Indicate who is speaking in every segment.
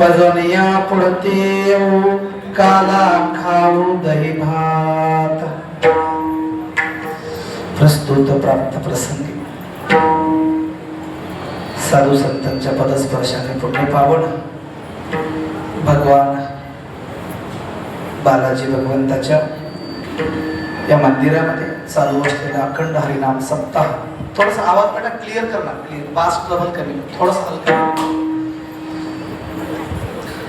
Speaker 1: भजनिया पुढते काला खाऊ दही भात. प्रस्तुत प्राप्त प्रसंगी साधू संतांच्या पदस्पर्शाने पुण्य पावन भगवान बालाजी भगवंताच्या या मंदिरामध्ये चालू असलेला अखंड हरिनाम सप्ताह. थोडासा आवाज बेटा क्लिअर करणार, क्लिअर बास डबल कमी, थोडासा हलका.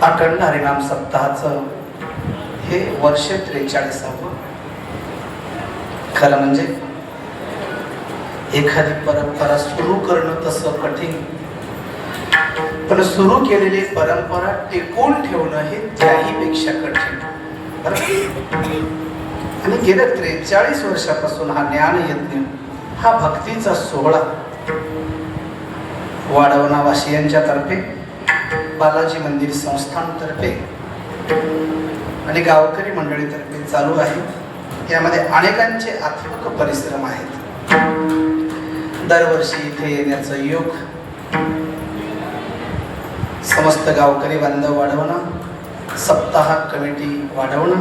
Speaker 1: अखंड हरिनाम सप्ताहाचं हे वर्ष 43. खरं म्हणजे एखादी परंपरा सुरू करणं तसं कठीण, पण सुरू केलेली परंपरा टिकवून ठेवणं हे त्याही पेक्षा कठीण. आणि गेल्या 43 वर्षापासून हा ज्ञान यज्ञ, हा भक्तीचा सोहळा वाढवणा वासियांच्या तर्फे, बालाजी मंदिर संस्थानतर्फे आणि गावकरी मंडळीतर्फे चालू आहे. यामध्ये अनेकांचे आत्मक परिश्रम आहेत. दरवर्षी इथे येण्याचं योग समस्त गावकरी बांधव वाढवणं, सप्ताह कमिटी वाढवणं,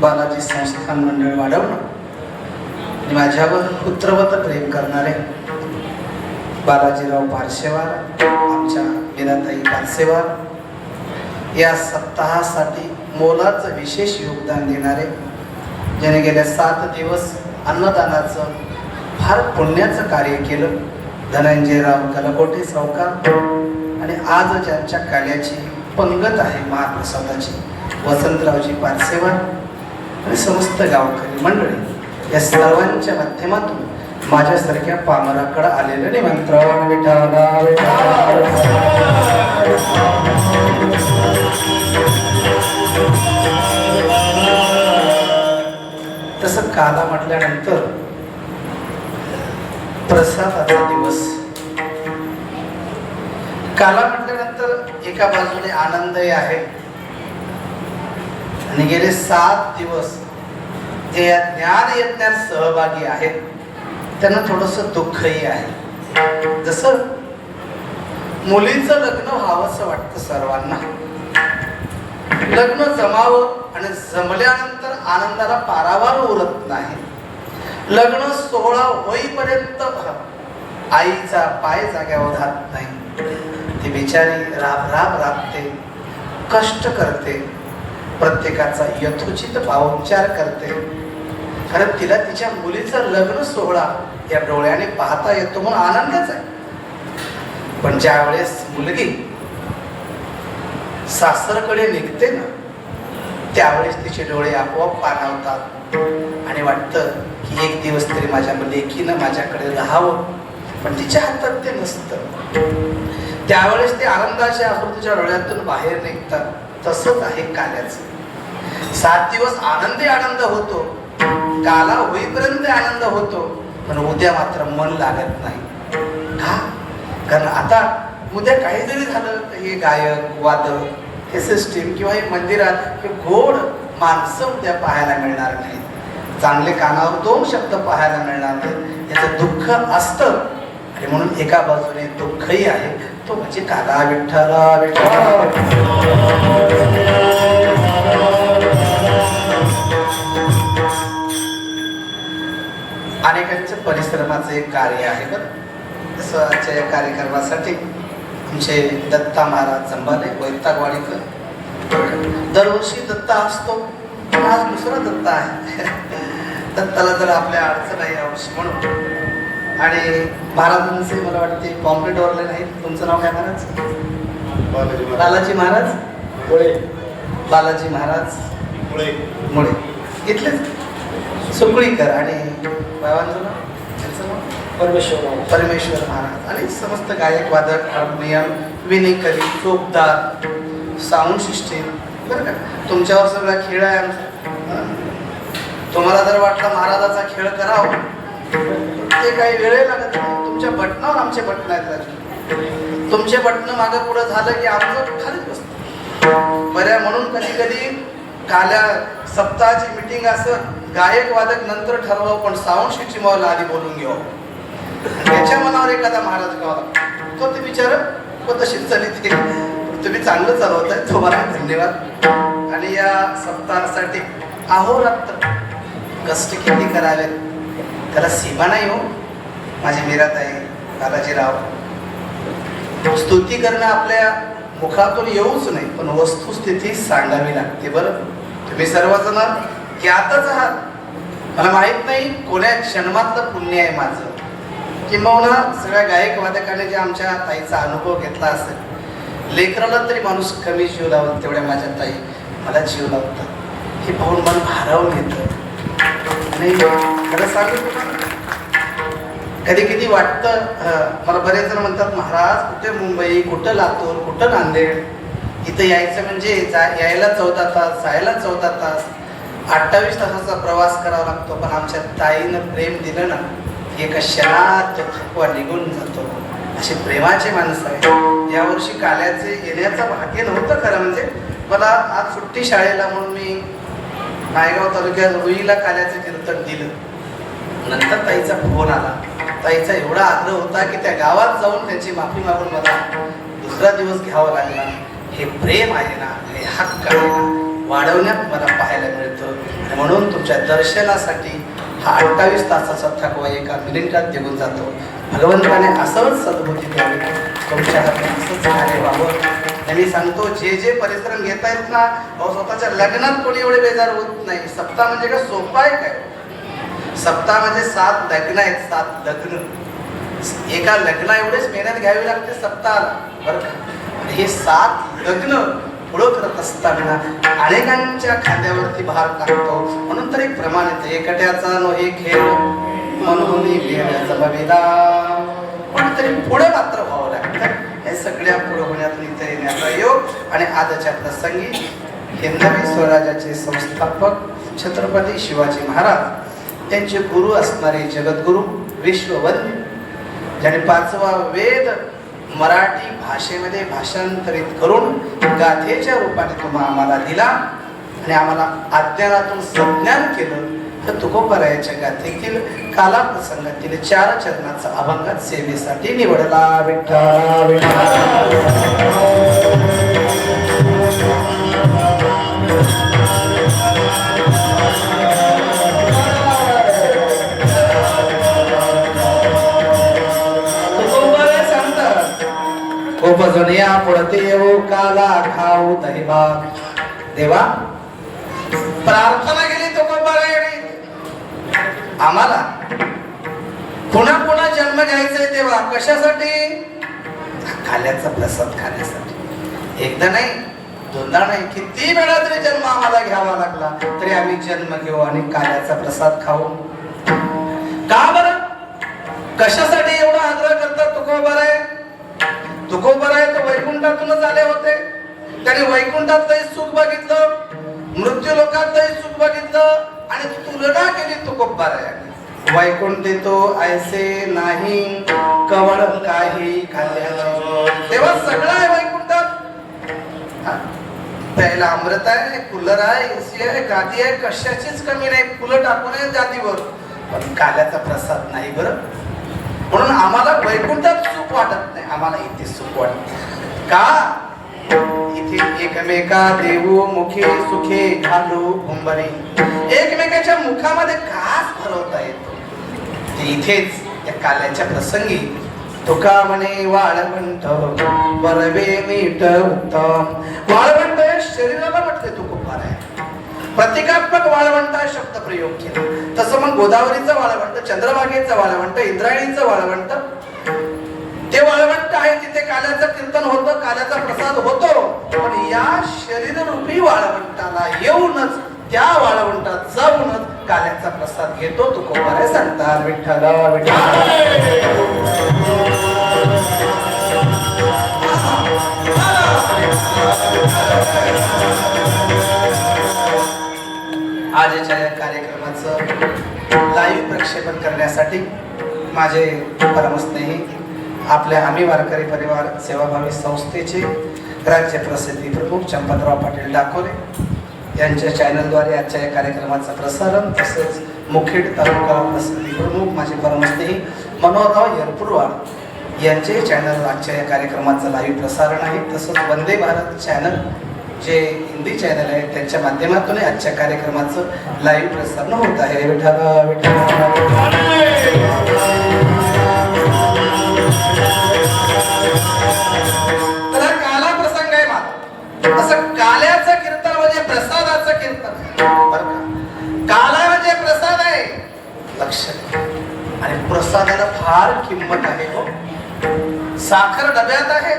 Speaker 1: बालाजी संस्थान मंडळ वाढवणं आणि माझ्यावर पुत्रवत प्रेम करणारे बालाजीराव पारसेवार, आमच्या मीराताई पारसेवार, या सप्ताहासाठी मोलाचं विशेष योगदान देणारे, ज्याने गेल्या 7 दिवस अन्नदानाचं फार पुण्याचं कार्य केलं, धनंजयराव कलकोटे सावकार, आणि आज ज्यांच्या कार्याची पंगत आहे महाप्रसादाची, वसंतरावजी पारसेवार आणि समस्त गावकरी मंडळी, या सर्वांच्या माध्यमातून माझ्यासारख्या पामराकडे आलेलं निमंत्रण. विठाला तसं काला म्हटल्यानंतर प्रसादाचा दिवस. काला म्हटल्यानंतर एका बाजूने आनंदही आहे आणि गेले 7 दिवस जे या ज्ञान यज्ञात सहभागी आहेत त्यांना थोडस दुःखही आहे. जसं मुलीचं लग्न व्हावंसं वाटतं सर्वांना, लग्न जमावं आणि जमल्यानंतर आनंदाला पारावार उरत नाही. लग्न सोहळा होईपर्यंत आईचा पाय जाग्यावर राहत नाही. ती बिचारी राबते, कष्ट करते, प्रत्येकाचा यथोचित पाहुणचार करते. कारण तिला तिच्या मुलीचा लग्न सोहळा या डोळ्याने पाहता येतो म्हणून आनंदच आहे. पण ज्या वेळेस मुलगी सासरकडे निघते ना, त्यावेळेस तिचे डोळे आपोआप पाणावतात आणि वाटतं की एक दिवस तरी माझ्या लेकीनं माझ्याकडे राहावं. पण तिच्या हातात ते नसतं. त्यावेळेस ते आनंदाच्या आकृतीच्या डोळ्यातून बाहेर निघतात. तसंच आहे काल्याचं. 7 दिवस आनंदी आनंद होतो, काला होईपर्यंत आनंद होतो, पण उद्या मात्र मन लागत नाही. का? कारण आता उद्या काही जरी झालं, हे गायक वादक, हे सिस्टीम किंवा हे मंदिरात हे गोड माणसं उद्या पाहायला मिळणार नाही, चांगले कानावर 2 शब्द पाहायला मिळणार नाही. याचं दुःख असतं आणि म्हणून एका बाजूने दुःखही आहे, तो म्हणजे काला विठ्ठला विठ्ठला. अनेकांच्या परिश्रमाचं एक कार्य आहे. बरं, तसं आजच्या या कार्यक्रमासाठी आमचे दत्ता महाराज जंबाले वैतागवाडीकर, दरवर्षी दत्ता असतो, पण आज दुसरा दत्ता आहे. दत्ताला जर आपल्या अडचण आहे यावर्षी म्हणून. आणि महाराजांचे मला वाटते पॉम्पलेट वरले नाही. तुमचं नाव काय महाराज? बालाजी महाराज मुळे. बालाजी महाराज मुळे इथलेच सुकळीकर. आणि बाबांचं नाव? परमेश्वर महाराज. आणि समस्त गायक वादक, हार्मोनियम, विनेकरी, चोपदार, साऊंड सिस्टीम. बरं का, तुमच्यावर सगळा खेळ आहे आमचा. तुम्हाला जर वाटलं महाराजाचा खेळ करावं, ते काही वेळ लागत नाही. तुमच्या बटनावर आमचे बटन आहेत राजू. तुमचे बटन मागं पुढं झालं की आमचं खालीच बसतं. बऱ्या म्हणून कधी कधी काल्या सप्ताहाची मिटिंग असं गायक वादक नंतर ठरवावं, पण साऊंड सिस्टीमवाला आधी बोलून घ्यावं. त्याच्या मनावर एखादा महाराज गावा तो ते विचार तशीच चाली. तुम्ही चांगलं चालवताय, तुम्हाला धन्यवाद. आणि या सप्ताहासाठी अहोरात्र कष्ट किती करावेत त्याला सीमा नाही हो. माझी मीराताई, बालाजीराव, स्तुती करणं आपल्या मुखातून येऊच नाही, पण वस्तुस्थिती सांगावी लागते. बरं, तुम्ही सर्वजण ज्ञातच आहात. मला माहित नाही कोण्या जन्मातलं पुण्य आहे माझं, किंबहुना सगळ्या गायक वादकाने जे आमच्या ताईचा अनुभव घेतला असेल. लेकराला तरी माणूस कमी जीव लावत, तेवढ्या माझ्या ताई मला जीव लावतात. हे पाहून मन भारावून येतं. आणि खरं सांगू तुम्हाला, कधी कधी वाटतं, मला बरेच जण म्हणतात, महाराज कुठे मुंबई, कुठं लातूर, कुठं नांदेड, इथं यायचं म्हणजे यायला 14 तास, जायला 14 तास, 28 तासाचा प्रवास करावा लागतो. पण आमच्या ताईनं प्रेम दिलं ना, एका क्षणात थकवा निघून जातो. असे प्रेमाचे माणसं आहे. यावर्षी काल्याचे येण्याचं भाग्य नव्हतं खरं म्हणजे. मला आज सुट्टी शाळेला म्हणून मी नायगाव तालुक्यात रुईला काल्याचं कीर्तन दिलं. नंतर ताईचा फोन आला. ताईचा एवढा आग्रह होता की त्या गावात जाऊन त्यांची माफी मागून मला दुसरा दिवस घ्यावा लागला. हे प्रेम आहे ना, हे हक्क आहे ना, वाढवण्यात मला पाहायला मिळतं. म्हणून तुमच्या दर्शनासाठी हा 28 तासाचा थकवा एका मिनिटात निघून जातो. भगवंताने असंच सद्बुद्धी द्यावी, तुमच्या हातात असंच कार्य व्हावं. मी सांगतो, जे जे परिश्रम घेता येत ना, स्वतःच्या लग्नात कोणी एवढे बेजार होत नाही. सप्ताह म्हणजे काय सोपा आहे काय? सप्ताह म्हणजे 7 लग्न आहेत, 7 लग्न. एका लग्ना एवढेच मेहनत घ्यावी लागते सप्ताहाला, बरं का? हे 7 लग्न पुढं करत असताना अनेकांच्या खांद्यावरती भार टाकतो. म्हणून तर एक प्रमाण येते, एकट्याचा नो हे खेळ म्हणून जमविला. पण तरी पुढे मात्र व्हावं लागतं. हे सगळ्या पुढे होण्यातून इथे येण्याचा योग. आणि आजच्या प्रसंगी हिंदवी स्वराज्याचे संस्थापक छत्रपती शिवाजी महाराज, त्यांचे गुरु असणारे जगद्गुरु विश्ववंद्य, ज्याने 5वा वेद मराठी भाषेमध्ये भाषांतरित करून गाथेच्या रूपाने तुम्हा आम्हाला दिला आणि आम्हाला अज्ञानातून संज्ञान केलं. तर तुकोबरायाच्या गाथेतील काला प्रसंगातील 4 चरणाचा अभंगात सेवेसाठी निवडला. विठ्ठल खूप जुन्या पुढते येऊ काला खाऊ दही भात. देवा, प्रार्थना केली तुकोबरायाने आम्हाला, पुन्हा पुन्हा जन्म घ्यायचंय तेव्हा कशासाठी? काल्याचा प्रसाद खाण्यासाठी. एकदा नाही, दोनदा नाही, किती वेळा तरी जन्म आम्हाला घ्यावा लागला तरी आम्ही जन्म घेऊ आणि काल्याचा प्रसाद खाऊ. का बरं? कशासाठी एवढा आग्रह करतात तुकोबराय? तुकोबराय तर वैकुंठातूनच आले होते. त्यांनी वैकुंठातही सुख बघितलं, मृत्यू लोकातही सुख बघितलं आणि तुलना केली तुकोबरायाने. वैकुंठ तो ऐसे नाही कवळ काही खाल्ल्याचे. तेव्हा सगळं आहे वैकुंठात. प्यायला अमृत आहे, कूलर आहे, एसी आहे, गादी आहे, कशाचीच कमी नाही. फुलं टाकून आहे गादीवर, पण काल्याचा प्रसाद नाही बरं. म्हणून आम्हाला वैकुंठात सुख वाटत नाही, आम्हाला इथे सुख वाटत. का? इथे एकमेका देऊ मुखे सुखे घालू कुंभरी. एकमेकाच्या मुखामध्ये घास भरवता येतो ते इथेच या काल्याच्या प्रसंगी. तुका म्हणे वाळवंट बरवे नीट उत्तम. वाळवंट शरीराला म्हटले तुकोबराय. प्रतिकात्मक वाळवंट शब्द प्रयोग केला. तसं मग गोदावरीचं वाळवंट, चंद्रभागेचं वाळवंट, इंद्रायणीचं वाळवंट, ते वाळवंट आहे. तिथे काल्याचं कीर्तन होतं, काल्याचा प्रसाद होतो. पण या शरीररूपी वाळवंटाला येऊनच, त्या वाळवंटात जाऊनच काल्याचा प्रसाद घेतो तुकोबराय सांगतात. विठ्ठल आजच्या या कार्यक्रमाचं लाईव्ह प्रक्षेपण करण्यासाठी माझे परमस्नेही आपल्या आम्ही वारकरी परिवार सेवाभावी संस्थेचे राज्य प्रसिद्धी प्रमुख चंपतराव पाटील डाकोरे यांच्या चॅनलद्वारे आजच्या या कार्यक्रमाचं प्रसारण, तसेच मुखेड तालुका प्रसिद्धी प्रमुख माझे परमस्नेही मनोहरराव येरपुरवाड यांचे चॅनल आजच्या या कार्यक्रमाचं लाईव्ह प्रसारण आहे. तसंच वंदे भारत चॅनल जे हिंदी चॅनल आहे त्यांच्या माध्यमातून आजच्या कार्यक्रमाचं लाईव्ह प्रसारण होत आहे. विठ्ठला विठ्ठला. तर काला प्रसंग आहे माझा. असं काल्याचं कीर्तन म्हणजे प्रसादाचं कीर्तन बरं का. काला म्हणजे प्रसाद आहे लक्षात. आणि प्रसादाला फार किंमत आहे हो. साखर डब्यात आहे,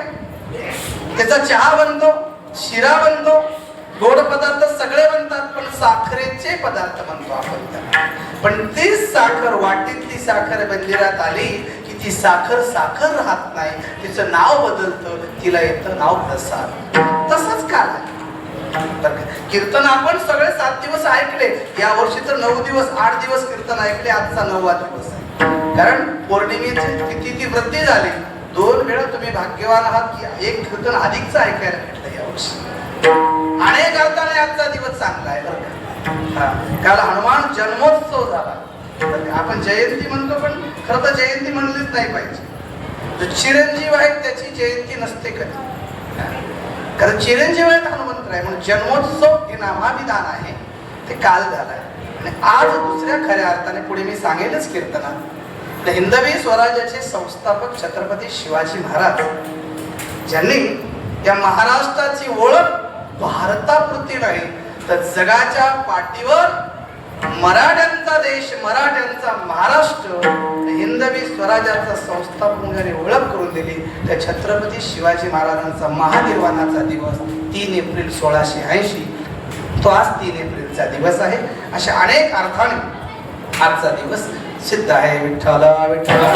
Speaker 1: त्याचा चहा बनतो, शिरा बनतो, गोड पदार्थ सगळे बनतात, पण साखरेचे पदार्थ बनतो आपण त्याला. पण तीच साखर, वाटीतली साखर मंदिरात आली की ती साखर साखर राहत नाही, तिचं नाव बदलतं, तिला येतं नाव प्रसाद. तसंच काल कीर्तन आपण सगळे 7 दिवस ऐकले. या वर्षी तर 9 दिवस 8 दिवस कीर्तन ऐकले. आजचा 9वा दिवस आहे. कारण पौर्णिमेची तिथी ती वृद्धी झाली. 2 वेळा तुम्ही भाग्यवान आहात की एक कीर्तन अधिकच ऐकायला भेटलं या वर्षी. अनेक अर्थाने आजचा दिवस चांगला आहे बरं का. काल हनुमान जन्मोत्सव झाला. आपण जयंती म्हणतो, पण खरं तर जयंती म्हणलीच नाही पाहिजे. जो चिरंजीव आहे त्याची जयंती नसते कधी. कारण चिरंजीव आहेत हनुमंतराय म्हणून जन्मोत्सव हे नामाभिधान आहे ते काल झालंय. आणि आज दुसऱ्या खऱ्या अर्थाने पुढे मी सांगेलच कीर्तनात हिंदवी स्वराज्याचे संस्थापक छत्रपती शिवाजी महाराज, ज्यांनी या महाराष्ट्राची ओळख भारतापुरती नाही तर जगाच्या पाठीवर मराठ्यांचा देश, मराठ्यांचा महाराष्ट्र, हिंदवी स्वराज्याचा संस्थापकांनी ओळख करून दिली. त्या छत्रपती शिवाजी महाराजांचा महानिर्वाणाचा दिवस 3 एप्रिल 1680, तो आज 3 एप्रिलचा दिवस आहे. अशा अनेक अर्थाने आजचा दिवस सिद्ध आहे. विठ्ठला विठ्ठला.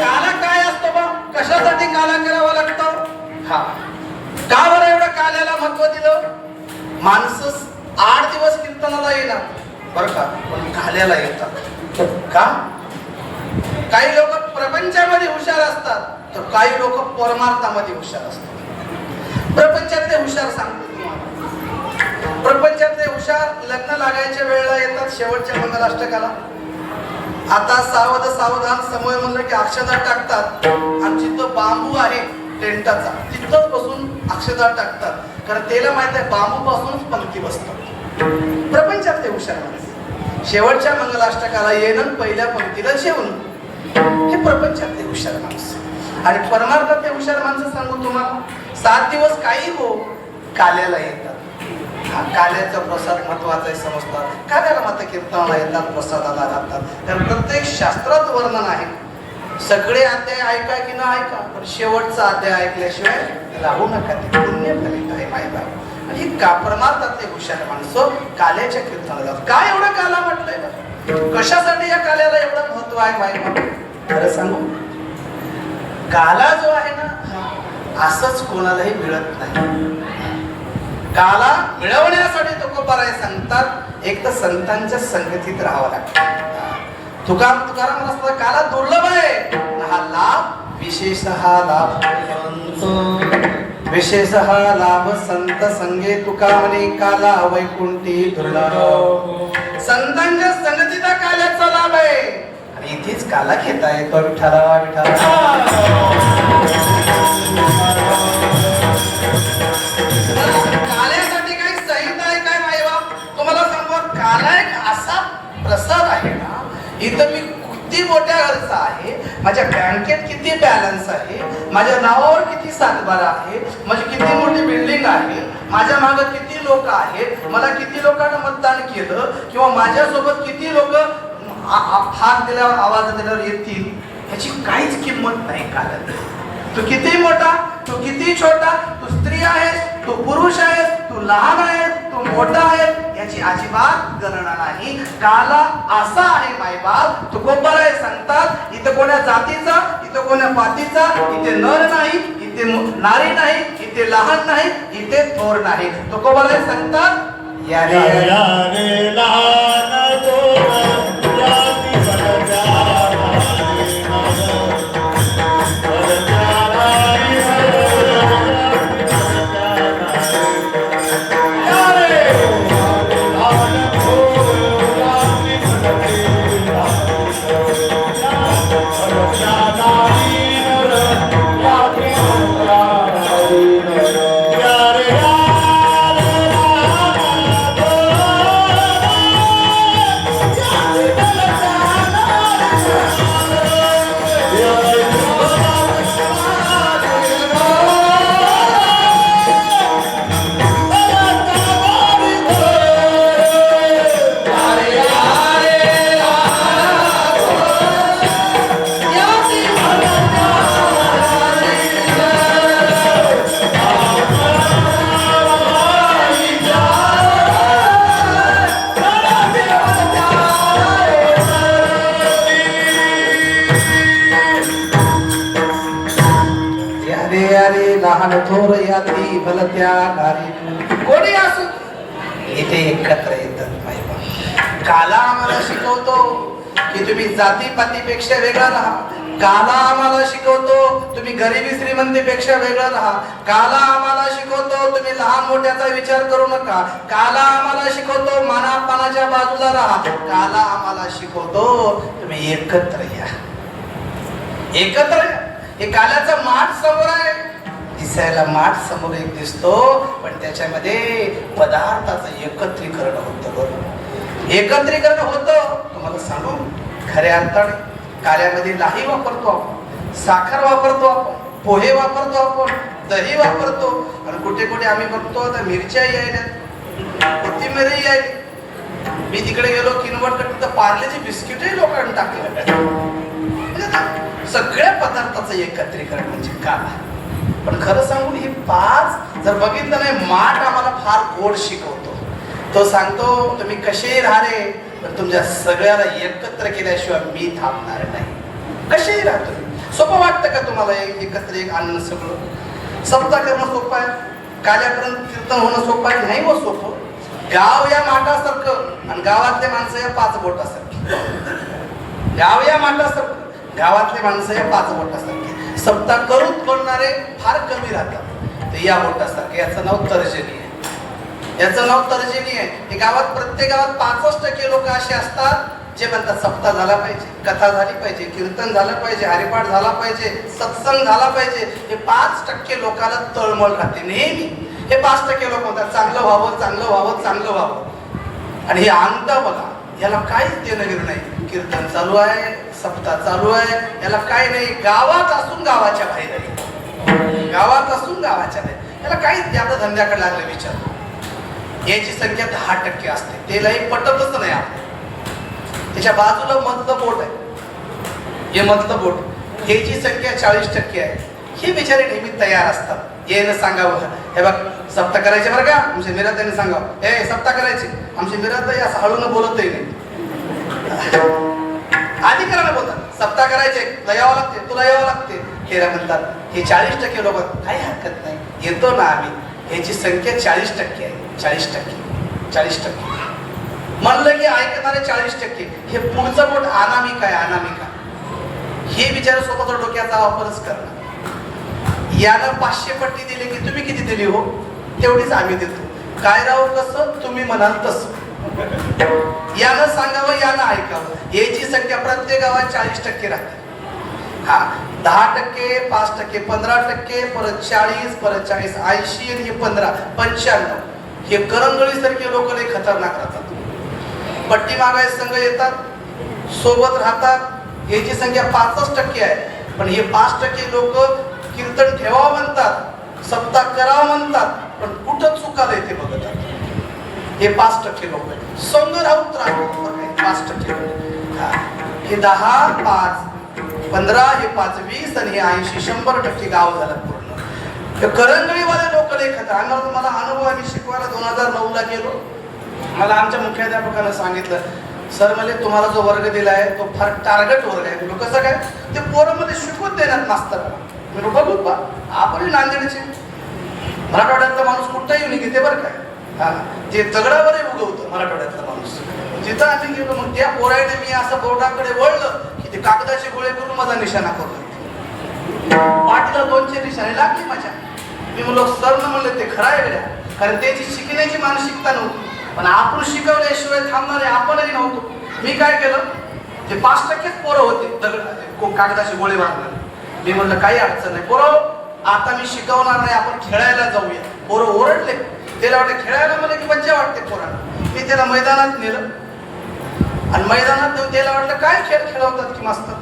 Speaker 1: काला काय असतो बा? कशासाठी काला करावा लागतो? हा, का बरं एवढं काल्याला महत्व दिलं? माणसं 8 दिवस कीर्तनाला येणार बरं का, पण काल्याला येतात का? काही लोक प्रपंचामध्ये हुशार असतात, तर काही लोक परमार्थामध्ये हुशार असतात. प्रपंचातले हुशार सांगतो तुम्हाला. प्रपंचातले हुशार लग्न लागायच्या वेळेला येतात शेवटच्या मंगलाष्टकाला. आता सावध सावधान समय म्हणलं की अक्षता टाकतात, आणि जिथं बांबू आहे टेंटाचा तिथंच बसून अक्षता टाकतात. कारण त्याला माहित आहे बांबू पासूनच पंक्ती बसतात. प्रपंचातले हुशार माणसं शेवटच्या मंगलाष्टकाला येणं, पहिल्या पंक्तीला जेवण, हे प्रपंचातले हुशार माणसं. आणि परमार्थातले हुशार माणसं सांगू तुम्हाला, 7 दिवस काही हो काल्याला येतात. काल्याचा प्रसाद महत्वाचा आहे समजतात. काल्याला मात्र कीर्तनाला येतात, प्रसादाला राहतात. कारण प्रत्येक शास्त्रात वर्णन आहे. सगळे अध्याय ऐका की ना ऐका, पण शेवटचा अध्याय ऐकल्याशिवाय राहू नका, ते पुण्य फलित आहे मायबाप. आणि का परमार्थातले हुशार माणसं काल्याच्या कीर्तनाला जातात. काय एवढं काला म्हटलंय? कशासाठी या काल्याला एवढं महत्व आहे मायबाप? खरं सांगू, काला जो आहे ना असंच कोणालाही मिळत नाही. काला मिळवण्यासाठी तुकोबाराय सांगतात, एक तर संतांच्या संगतीत राहावं लागतं. तुकाराम रस्ता काला दुर्लभ आहे, हा लाभ विशेष, हा लाभ विशेष, हा लाभ संत संगे तुका म्हणे काला वैकुंठी दुर्लभ. संतांच्या संगतीचा काल्याचा लाभ आहे, आणि इथेच काला घेता येतो. विठ्ठला विठ्ठला. काल्यासाठी काही संहिता आहे काय मायबाप? तुम्हाला सांगू, काला एक असा प्रसाद आहे ना, इथं मी किती मोठ्या घरचा आहे, माझ्या बँकेत किती बॅलन्स आहे, माझ्या नावावर किती सातबारा आहे, माझी किती मोठी बिल्डिंग आहे, माझ्या मागे किती लोक आहेत, मला किती लोकांना मतदान केलं, किंवा माझ्यासोबत किती लोक हात दिल्यावर आवाज दिल्यावर येतील, ह्याची काहीच किंमत नाही काल्यात. तू किती मोठा, तू किती छोटा, तू स्त्री आहेस, तू पुरुष आहेस, तू लहान आहेस, तू मोठा आहेस, याची अजिबात गणना नाही. काला असा आहे मायबाप. तुकोबाराय सांगतात, इथं कोण्या जातीचा, इथं कोण्या पातीचा, इथे नर नाही, इथे नारी नाही, इथे लहान नाही, इथे थोर नाही. तुकोबाराय सांगतात, यारे यारे लहान थोर जाती त्या नारी कोणी असो इथे एकत्र येतात. काला आम्हाला शिकवतो की तुम्ही जातीपातीपेक्षा वेगळा राहा. काला आम्हाला शिकवतो तुम्ही गरिबी श्रीमंतीपेक्षा वेगळं राहा. काला आम्हाला शिकवतो तुम्ही लहान मोठ्याचा विचार करू नका. काला आम्हाला शिकवतो मानापानाच्या बाजूला राहा. काला आम्हाला शिकवतो तुम्ही एकत्र या. एकत्र या. हे काल्याचा माठ समोर आहे. दिसायला माठ समोर एक दिसतो पण त्याच्यामध्ये पदार्थाचं एकत्रीकरण होतं. एकत्रीकरण होतं. तुम्हाला सांगू खऱ्या अर्थाने काल्यामध्ये लाही वापरतो आपण, साखर वापरतो आपण, पोहे वापरतो आपण, दही वापरतो आणि कुठे कुठे आम्ही बघतो आता मिरच्या यायला, कोथिंबीरही यायली. मी तिकडे गेलो किनवटकडे तर पार्लेची बिस्किटही लोकांनी टाकले. सगळ्या पदार्थाचं एकत्रीकरण म्हणजे काला. पण खरं सांगू ही पाच जर बघितलं नाही माठ आम्हाला फार गोड शिकवतो. तो सांगतो तुम्ही कसेही राहा रे पण तुमच्या सगळ्याला एकत्र केल्याशिवाय मी थांबणार नाही. कसेही राहतो. सोपं वाटतं का तुम्हाला एकत्र एक आणणं सगळं? सप्ताह करणं सोपं आहे, काल्यापर्यंत कीर्तन होणं सोपं आहे? नाही हो सोपं. गाव या माठासारखं आणि गावातले माणसं या पाच बोटासारखी. गाव या माठासारखं, गावातले माणसं या पाच बोटासारखे. सप्ताह करून बोलणारे फार कमी राहतात. ते या बोटासारखे. याचं नाव तर्जनी आहे. याचं नाव तर्जनी आहे. हे गावात प्रत्येक गावात 65% लोक असे असतात जे म्हणतात सप्ताह झाला पाहिजे, कथा झाली पाहिजे, कीर्तन झालं पाहिजे, हरिपाठ झाला पाहिजे, सत्संग झाला पाहिजे. हे 5% लोकांना तळमळ राहते नेहमी. हे 5% लोक म्हणतात चांगलं व्हावं, चांगलं व्हावं, चांगलं व्हावं. आणि हे अंगठा बघा, याला काहीच देणं घेणं नाही. कीर्तन चालू आहे, सप्ताह चालू आहे, याला काय नाही. गावात असून गावाच्या बाहेर आहे, गावात असून गावाच्या बाहेर. याला काहीच त्याला धंद्याकडे लागले विचार. याची संख्या 10% असते. त्यालाही पटतच नाही आपल्याला. त्याच्या बाजूला मधलं बोट आहे, हे मधलं बोट, ह्याची संख्या 40% आहे. हे बिचारे नेहमी तयार असतात. येणं सांगावं हे बघ सप्ताह करायचे बरं का. आमच्या मिराताईने सांगावं हे सप्ताह करायचे. आमची मिराताई असं हळून बोलतही नाही, अधिकारानं बोलतात सप्ताह करायचे, तुला यावं लागते, तुला यावं लागते. तेरा म्हणतात हे 40% लोक काही हरकत नाही येतो ना आम्ही. ह्याची संख्या 40% आहे. 40% म्हणलं की ऐकणारे 40%. हे पुढचं बोट अनामिका आहे. अनामिका हे बिचारे स्वतःच्या डोक्याचा वापरच करणार. यानं 500 पट्टी दिली की तुम्ही किती दिली हो तेवढीच आम्ही देतो. काय राहू कसं तुम्ही म्हणाल तसं. यानं सांगावं यानं ऐकावं. याची संख्या प्रत्येक गावात 40% राहते. हा 10%, 5%, 15%, परत 40, परत 40, 80 आणि हे 15, 95. हे करंगळी सारखे लोक लय खतरनाक राहतात. पट्टी मागाय संघ येतात, सोबत राहतात. याची संख्या 5% आहे. पण हे 5% लोक कीर्तन ठेवावं म्हणतात, सप्ताह करावं म्हणतात, पण कुठं चुकालंय ते बघतात. हे 5% लोक संघ राहून राहतात. 5% हे 10, 5, 15, हे 5, 20 आणि हे 80, 100% गाव झालं पूर्ण. करंगळीवाले लोक लेखत. मला अनुभव आहे. मी शिकवायला 2009ला गेलो. मला आमच्या मुख्याध्यापकानं सांगितलं सर मला तुम्हाला जो वर्ग दिला आहे तो फार टार्गेट वर्ग आहे. तुला कसं काय? ते पोरं मध्ये शिकवत देणार मास्तराला. मी बघू बा आपण नांदेडचे मराठवाड्यातला माणूस कुठंही येऊन घेते बरं काय. हा ते दगडावरही उगवतं मराठवाड्यातला माणूस. जिथं आम्ही गेलो मग त्या पोराने मी असं बोर्डाकडे वळलं की ते कागदाचे गोळे करून माझा निशाणा करतो. पाठीला 2 निशाणे लागली माझ्या. मी म्हणलो सर न म्हणलं ते खरं आहे वेळा. कारण त्याची शिकण्याची मानसिकता नव्हती. पण आपण शिकवल्याशिवाय थांबणारे आपणही नव्हतो. मी काय केलं ते 5%च पोरं होते दगड कागदाचे गोळे मारणारे. मी म्हणलं काही अडचण नाही पोरं आता मी शिकवणार नाही, आपण खेळायला जाऊया. पोरं ओरडले. त्याला वाटतं खेळायला मला की मज्जा वाटते पोरांना. मी त्याला मैदानात नेलं आणि मैदानात नेऊन त्याला वाटलं काय खेळ खेळवतात की मास्तर.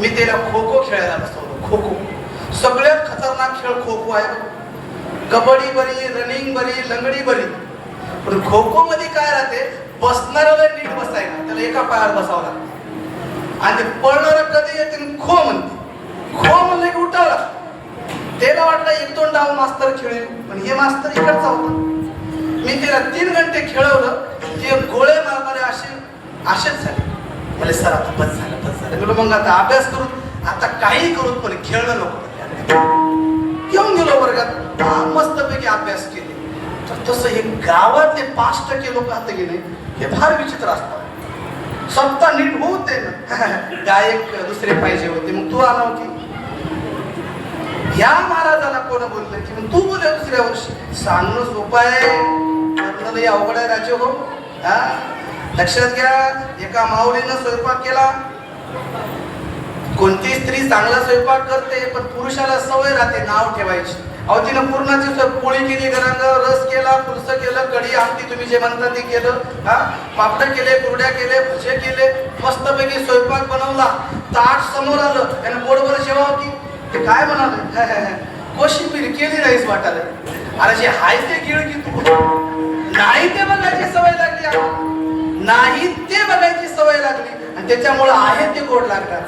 Speaker 1: मी त्याला खो खो खेळायला बसवलं. खो खो सगळ्यात खतरनाक खेळ खो खो आहे. कबड्डी बरी, रनिंग बरी, लंगडी बरी. पण खो खो मध्ये काय राहते बसणाऱ्याला नीट बसायला त्याला एका पायावर बसावं लागतं आणि ते पळणारा कधी येते खो म्हणते. खो म्हणलं की उठावं लागतं. त्याला वाटलं 1-2 डाव मास्तर खेळेल पण हे मास्तर इकडचा होता. मी त्याला 3 घंटे खेळवलं. ते गोळे मारणारे असेच झाले. म्हणजे सर आता बस झालं. मग आता अभ्यास करून आता काही करून पण खेळणं नको. येऊन गेलो वर्गात, मस्तपैकी अभ्यास केले. तर तसं हे गावातले 5% लोक आता गेले हे फार विचित्र असतात. सप्ताह नीट होते ना, गायक दुसरे पाहिजे होते, मग तू आला होती. या महाराजाला कोण बोललं की मग तू बोलले दुसऱ्या वर्षी. सांगणं सोपं आहे, लई अवघड आहे राजे हो. लक्षात घ्या, एका माऊलीनं स्वयंपाक केला. कोणती स्त्री चांगला स्वयंपाक करते, पण पुरुषाला सवय राहते नाव ठेवायची. अहो तिनं पूर्णाची पोळी केली, गरंग रस केला, फुलसं केलं, कढी आमटी तुम्ही जे म्हणता ते केलं, पापड केले, कुरड्या केले, भजे केले, मस्तपैकी स्वयंपाक बनवला. ताट समोर आलं आणि पोटभर जेव्हा होती. ते काय म्हणाले, कोशिंबीर केली नाहीच वाटायला. अरे जे हाय ते गिळ की तू. नाही ते बघायची सवय लागली, नाही ते बघायची सवय लागली आणि त्याच्यामुळे आहे ते गोड लागणार.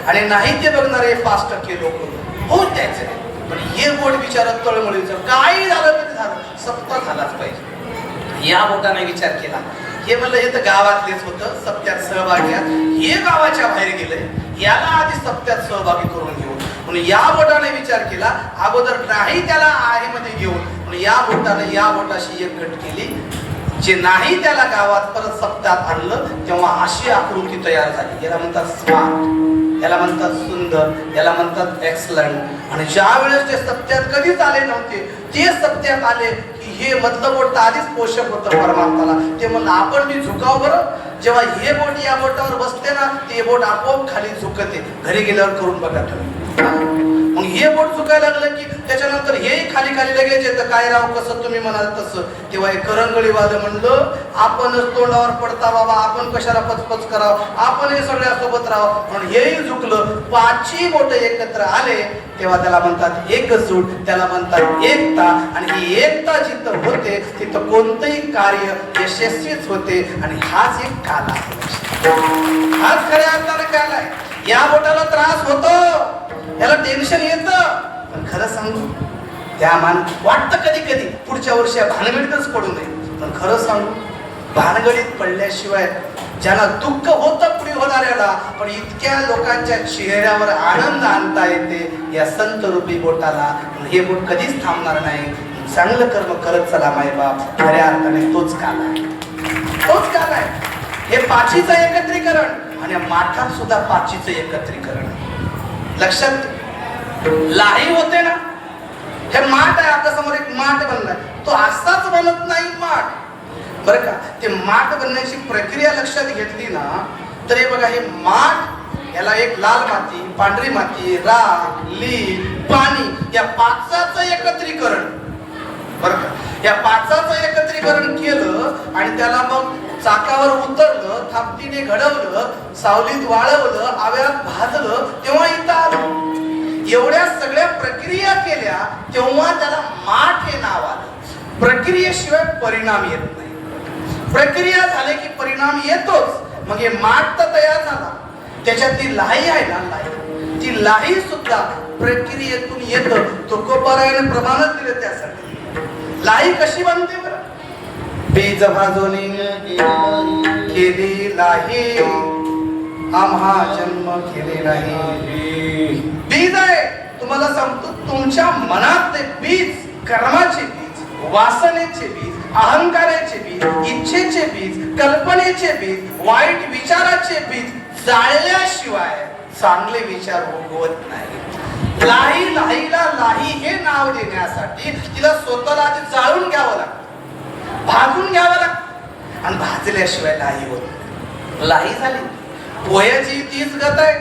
Speaker 1: आणि नाही ते बघणारे 5% लोक हो त्याचे. पण हे गोड विचारात तळमळीचं काही झालं तरी झालं, सप्ताह झालाच पाहिजे. या बोटाने विचार केला. हे म्हणलं हे तर गावातलेच होतं, सप्त्यात सहभागी. हे गावाच्या बाहेर गेलंय, याला आधी सप्त्यात सहभागी करून घेऊ म्हणून या बोटाने विचार केला. अगोदर नाही त्याला आहे मध्ये घेऊन म्हणून या बोटाने या बोटाशी एक गट केली. जे नाही त्याला गावात परत सप्त्यात आणलं, तेव्हा अशी आकृती तयार झाली. याला म्हणतात स्मार्ट, याला म्हणतात सुंदर, याला म्हणतात एक्सलंट. आणि ज्या वेळेस ते सप्त्यात कधीच आले नव्हते, ते सप्त्यात आले की हे मधलं बोट तर आधीच पोषक होतं परमात्माला. ते म्हणलं आपण मी झुकाव बरं. जेव्हा हे बोट या बोटावर बसते ना, ते बोट आपोआप खाली झुकते. घरी गेल्यावर करून बघा तुम्ही. मग हे बोट चुकायला लागलं की त्याच्यानंतर हेही खाली खाली लगेच येतं. काय राव कसं तुम्ही म्हणाल तसं. तेव्हा हे करंगळीवालं म्हणलं आपणच तोंडावर पडता बाबा, आपण कशाला पचपच करावं, आपण हे सगळ्यासोबत राहावं. म्हणून हेही झुकलं. 5 बोट एकत्र आले तेव्हा त्याला म्हणतात एकजूट, त्याला म्हणतात एकता. आणि ही एकता जिथं होते तिथं कोणतंही कार्य यशस्वीच होते. आणि हाच एक काल आहे, हाच खऱ्या अर्थाने काल आहे. या बोटाला त्रास होतो, याला टेन्शन येतं, पण खरं सांगू त्या वाटतं कधी कधी पुढच्या वर्षी भानगडीतच पडू नये. पण खरं सांगू भानगडीत पडल्याशिवाय ज्याला दुःख होतं पुढे होणाऱ्याला, पण इतक्या लोकांच्या चेहऱ्यावर आनंद आणता येते या संत रूपी बोटाला. हे बोट कधीच थांबणार नाही. चांगलं कर्म करत चला मायबाप. खऱ्या अर्थाने तोच काल आहे, तोच काल आहे. हे 5चं एकत्रीकरण आणि माठात सुद्धा 5चं एकत्रीकरण. लक्षात लाही होते ना, हे माठ आहे आपल्या समोर. एक माठ बनलाय, तो असाच बनत नाही माठ बरं का. ते माठ बनण्याची प्रक्रिया लक्षात घेतली ना तर हे बघा, हे माठ याला एक लाल माती, पांढरी माती, राख, लील, पाणी या 5चं एकत्रीकरण बरं का. या 5चं एकत्रीकरण केलं आणि त्याला मग चाकावर उतरलं, थापटीने घडवलं, सावलीत वाळवलं, आव्यात भाजलं, तेव्हा इथं आलं. एवढ्या सगळ्या प्रक्रिया केल्या तेव्हा त्याला माठ हे नाव आलं. प्रक्रियेशिवाय परिणाम येत नाही. प्रक्रिया झाले की परिणाम येतोच. मग हे माठ तर तयार झाला, त्याच्यातली लाही आहे ना, लाही, ती लाही सुद्धा प्रक्रियेतून येतं. तुकोबारायाने प्रमाणच दिलं त्यासाठी. लाही कशी बनते बरं? बीज भाजोनी केली लाही, आम्हा जन्म केले नाही. बीज आहे, तुम्हाला सांगतो, तुमच्या मनात ते बीज, कर्माचे बीज, वासनेचे बीज, अहंकाराचे बीज, इच्छेचे बीज, कल्पनेचे बीज, वाईट विचाराचे बीज जाळल्याशिवाय चांगले विचार उगवत नाही. लाही, लाहीला लाही हे नाव देण्यासाठी तिला स्वतःला आधी जाळून घ्यावं लागतं, भाजून घ्यावं लागतं. आणि भाजल्याशिवाय लाही होत नाही. लाही झाली. पोह्याची तीच गत आहे,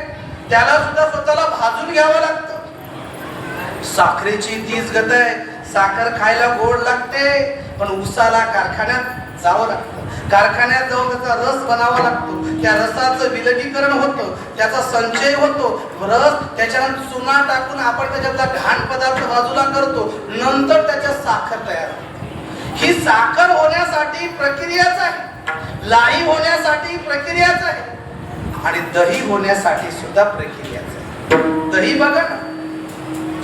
Speaker 1: त्याला सुद्धा स्वतःला भाजून घ्यावं लागतं. साखरेची तीच गत आहे, साखर खायला गोड लागते, पण उसाला कारखान्यात जावं लागतं. कारखान्यात जाऊन त्याचा रस बनावा लागतो. त्या रसाचं विलगीकरण होतं, त्याचा संचय होतो. रस त्याच्यानंतर चुना टाकून आपण त्याच्यातला घाण पदार्थ बाजूला करतो, नंतर त्याच्यात साखर तयार होते. ही साखर होण्यासाठी प्रक्रियाच आहे, लाही होण्यासाठी प्रक्रियाच आहे, आणि दही होण्यासाठी सुद्धा प्रक्रियाच आहे. दही बघा ना,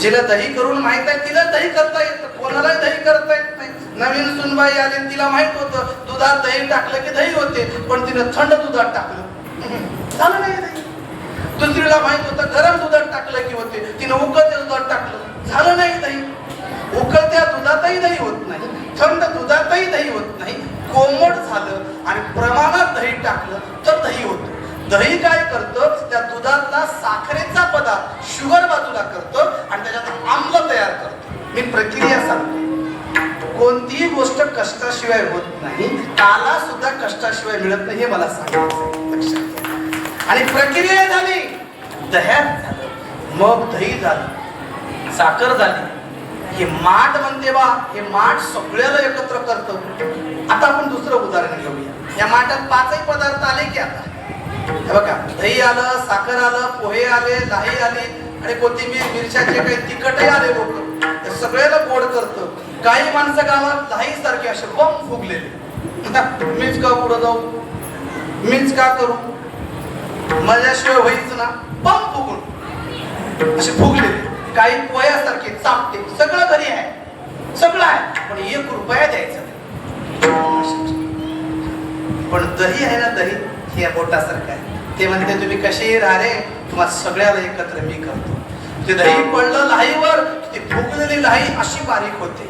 Speaker 1: जिला दही करून माहित आहे तिला दही करता येतं, कोणालाही दही करता येत नाही. नवीन सुनबाई आली, तिला माहित होतं दुधात दही टाकलं की दही होते, पण तिनं थंड दुधात टाकलं, झालं नाही दही. दुसरीला माहित होतं गरम दुधात टाकलं की होते, तिनं उकळत्या दुधात टाकलं, झालं नाही दही. उकळत्या दुधातही दही होत नाही, थंड दुधातही दही होत नाही. कोमट झालं आणि प्रमाणात दही टाकलं तर दही होतं. दही काय करतं, त्या दुधातला साखरेचा पदार्थ शुगर बाजूला करतं आणि त्याच्यात आम्ल तयार करतं. मी प्रक्रिया सांगतो. कोणतीही गोष्ट कष्टाशिवाय होत नाही, काला सुद्धा कष्टाशिवाय मिळत नाही, हे मला सांगायचं लक्षात घ्या. आणि प्रक्रिया झाली, दह्यात झालं, मग दही झालं, साखर झाली. हे माठ म्हणते बा, हे माठ सगळ्याला एकत्र करतं. आता आपण दुसरं उदाहरण घेऊया. या माठात पाचही पदार्थ आले की आता हे बघा, दही आलं, साखर आलं, पोहे आले, लाही आली आणि कोथिंबीर मिरच्याचे काही तिखटही आले. लोक सगळ्याला गोड करतं. काही माणसं गावात लाही सारखे असे बम फुगलेले, मीच का पुढे जाऊ, मीच का करू, माझ्याशिवाय व्हायच ना, बम फुगून असे फुगलेले. काही पोह्यासारखे चापटे, सगळं घरी आहे, सगळं आहे, पण 1 रुपया द्यायचा नाही. पण दही आहे ना, दही हे बोटासारखं आहे. ते म्हणते तुम्ही कशी राहा रे, तुम्हाला सगळ्याला एकत्र मी करतो. ते दही पडलं लाहीवर, ती फुगलेली लाही अशी बारीक होते,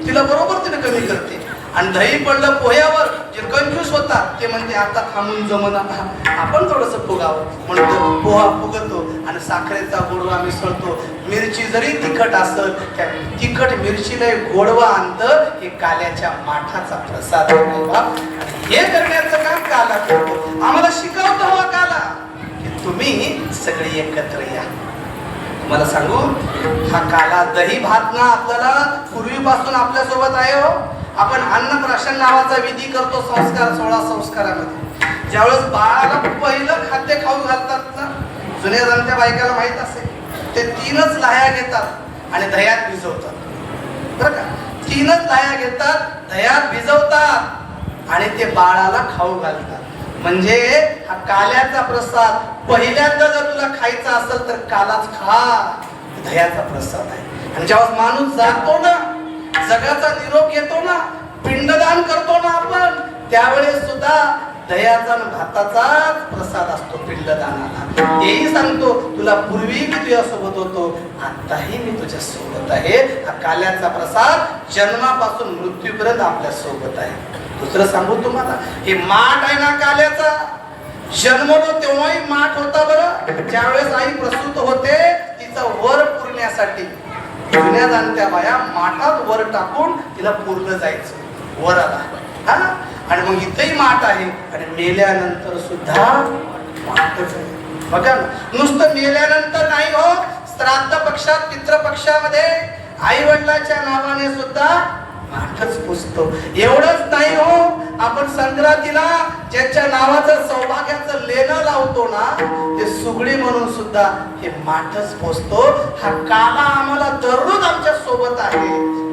Speaker 1: तिला बरोबर तिने कमी करते. आणि दही पडलं पोह्यावर, जे कन्फ्युज होतात ते म्हणते आता थांबून जमना, आपण थोडस फुगावं म्हणतो. पोहा फुगतो आणि साखरेचा गोडवा मिसळतो. मिरची जरी तिखट असेल, त्या तिखट मिरचीला गोडवा आणतं. हे काल्याच्या माठाचा प्रसाद आहे. हे करण्याचं काम काला करतो. आम्हाला शिकवतो हवा काला की तुम्ही सगळे एकत्र या. मला सांगू, हा काला दही भात ना आपल्याला पूर्वीपासून आपल्या सोबत आहे हो. आपण अन्नप्राशन नावाचा विधी करतो संस्कार, 16 संस्कारामध्ये. ज्यावेळेस बाळाला पहिलं खाद्य खाऊ घालतात ना, जुन्या जाणत्या बायकाला माहित असेल, ते 3च लाह्या घेतात आणि दह्यात भिजवतात. बरं का, 3च लाह्या घेतात, दह्यात भिजवतात आणि ते बाळाला खाऊ घालतात. म्हणजे हा काल्याचा प्रसाद पहिल्यांदा जर तुला खायचा असेल तर कालाच खा, दह्याचा प्रसाद आहे. आणि जेव्हा माणूस जातो ना, जगाचा निरोप घेतो ना, पिंडदान करतो ना आपण, त्यावेळेस सुद्धा दह्याचा आणि भाताचाच प्रसाद असतो पिंडदानाला. तेही सांगतो, तुला पूर्वी मी तुझ्या सोबत होतो, आताही मी तुझ्या सोबत आहे. हा काल्याचा प्रसाद जन्मापासून मृत्यूपर्यंत आपल्या सोबत आहे. दुसरं सांगू तुम्हाला, हे माठ आहे ना काल्याचा, जन्मलो तेव्हाही माठ होता. बरं, ज्यावेळेस आई प्रसूत होते, तिचा वर पुरण्यासाठी जुन्या जाणत्या बाया माठात वर टाकून तिला पूर्ण जायचं वराला. हा, आणि मग इथेही माठ आहे आणि मेल्यानंतर सुद्धा माठच आहे. बघा ना, नुसतं मेल्यानंतर नाही हो, श्राद्ध पक्षात, पितृपक्षामध्ये आई वडिलांच्या नावाने सुद्धा माठच पुजतो. एवढंच नाही हो, आपण संक्रांतीला ज्याच्या नावाचं सौभाग्याचं लेणं लावतो ना, ते सुगडी म्हणून सुद्धा हे माठच पोचतो. हा काला आम्हाला दररोज आमच्या सोबत आहे.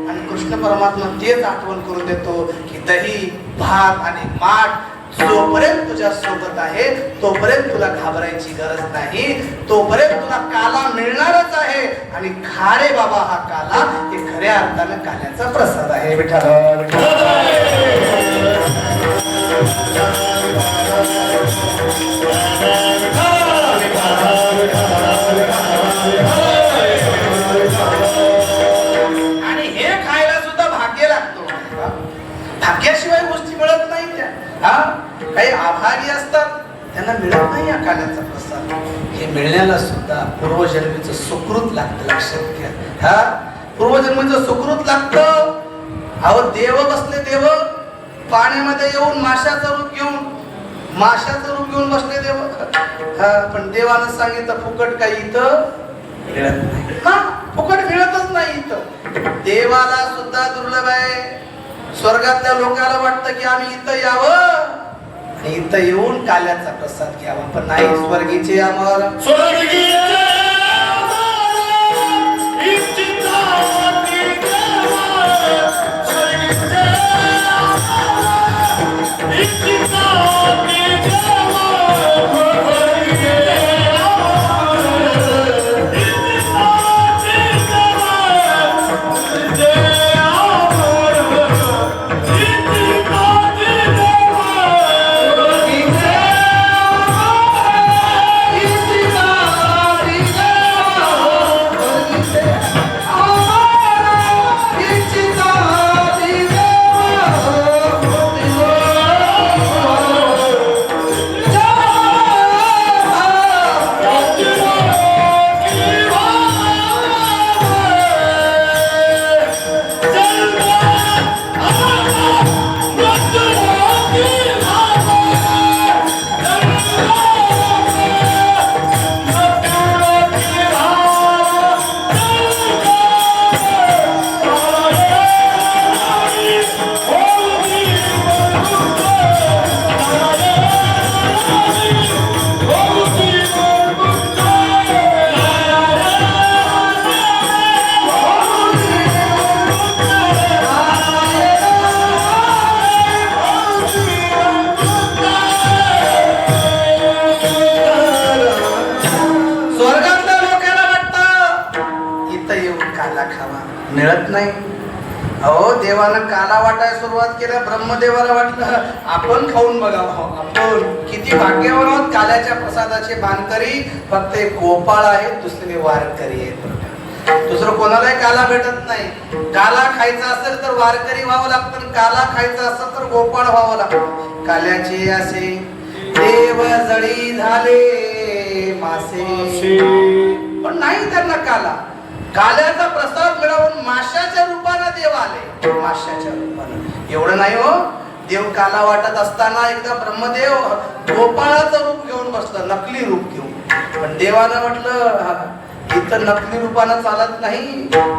Speaker 1: आणि कृष्ण परमात्मा तेच आठवण करून देतो की दही, भात आणि माठ जोपर्यंत तुझ्या सोबत आहे, तोपर्यंत तुला घाबरायची गरज नाही, तोपर्यंत तुला काला मिळणारच आहे. आणि खा रे बाबा हा काला, हे खऱ्या अर्थानं काल्याचा प्रसाद आहे. विठ्ठल आणि हे खायला सुद्धा भाग्य लागतो. भाग्याशिवाय गोष्टी मिळत नाही त्या. हा, काही आभागी असतात, त्यांना मिळत नाही या काल्याचा प्रसाद. हे मिळण्याला सुद्धा पूर्वजन्मीचं सुकृत लागतं, लक्षात घ्या. हा, पूर्वजन्मीचं सुकृत लागतं. अहो, देव बसले, देव पाण्यामध्ये येऊन माशाचं रूप घेऊन बसले देव. हा, पण देवानं सांगितलं फुकट काही इथं मिळत नाही. हा, फुकट मिळतच नाही इथं. देवाला सुद्धा दुर्लभ आहे. स्वर्गातल्या लोकांना वाटतं की आम्ही इथं यावं आणि इथं येऊन काल्याचा प्रसाद घ्यावा, पण नाही. स्वर्गीचे आम्हाला देवानं काला वाटायला सुरुवात केल्या. ब्रह्मदेवाला वाटलं आपण खाऊन बघावं, आपण किती भाग्यवान आहोत. काल्याच्या प्रसादाचे मानकरी फक्त एक गोपाळ आहे, दुसरे वारकरी आहेत. दुसरं कोणालाही काला भेटत नाही. काला खायचा असेल तर वारकरी व्हावं लागतं, काला खायचा असेल तर गोपाळ व्हावं लागतं. काल्याचे असे देव जळी झाले मासे, पण नाही त्यांना काला. काल्याचा प्रसाद मिळवून माशाच्या रूपाने देव आले. माशाच्या रूपाने एवढं नाही हो, देव काला वाटत असताना एकदा ब्रह्मदेव गोपाळाचं रूप घेऊन बसला, नकली रूप घेऊन. पण देवानं म्हटलं इथं नकली रूपानं चालत नाही,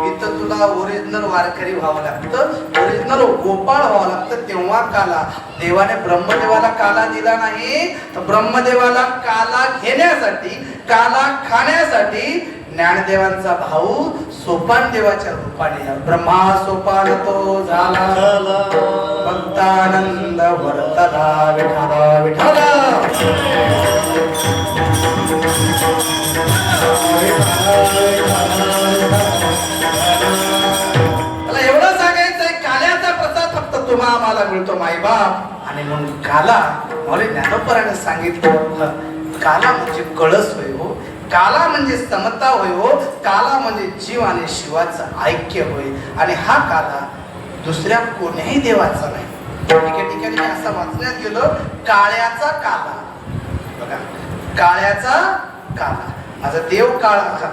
Speaker 1: इथं तुला ओरिजिनल वारकरी व्हावं लागतं, ओरिजिनल गोपाळ व्हावं लागतं, तेव्हा काला. देवाने ब्रह्मदेवाला काला दिला नाही, तर ब्रह्मदेवाला काला घेण्यासाठी, काला खाण्यासाठी ज्ञानदेवांचा भाऊ सोपान देवाच्या रूपाने ब्रह्मा सोपान तो झाला, भक्तानंद वर्तला विठाला विठाला. मला एवढं सांगायचंय, काल्याचा प्रसाद फक्त तुम्हा आम्हाला मिळतो माईबाप. आणि म्हणून काला मला ज्ञानोपराने सांगितलं, काला म्हणजे कळस होय हो, काला म्हणजे समता होय हो, काला म्हणजे जीव आणि शिवाचं ऐक्य होय. आणि हा काला दुसऱ्या कोण्याही देवाचा नाही. एके ठिकाणी मी असं वाचण्यात गेलो, काळ्याचा काला. बघा, काळ्याचा काला, माझा देव काळा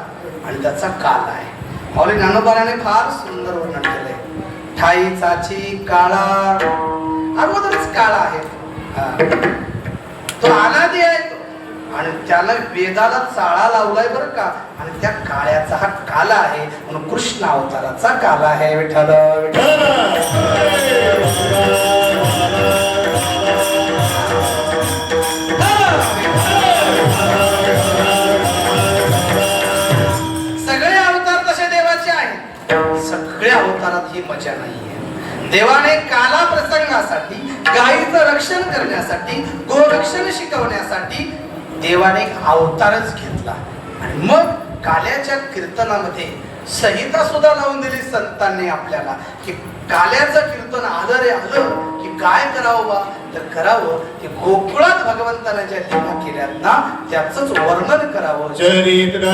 Speaker 1: आणि त्याचा काला आहे. माऊली ज्ञानोबाने फार सुंदर वर्णन केलंय. ठाई चाची काळा, अगोदरच काळा आहे तो, अनादी आहे तो, आणि त्याला वेदाला चाळा लावलाय बरं का. आणि त्या काळ्याचा हा काला आहे, म्हणून कृष्ण अवताराचा काला आहे. विठ्ठल सगळे अवतार तसे देवाचे आहेत, सगळ्या अवतारात ही मजा नाहीये. देवाने काला प्रसंगासाठी, गायीचं रक्षण करण्यासाठी, गोरक्षण शिकवण्यासाठी देवाने एक अवतारच घेतला. आणि मग काल्याच्या कीर्तनामध्ये संहिता सुद्धा लावून दिली संतांनी आपल्याला, की काल्याचं कीर्तन आलं की काय करावं बा, तर करावं की गोकुळात भगवंताने ज्या लीला केल्यात ना त्याच वर्णन करावं.
Speaker 2: चरित्र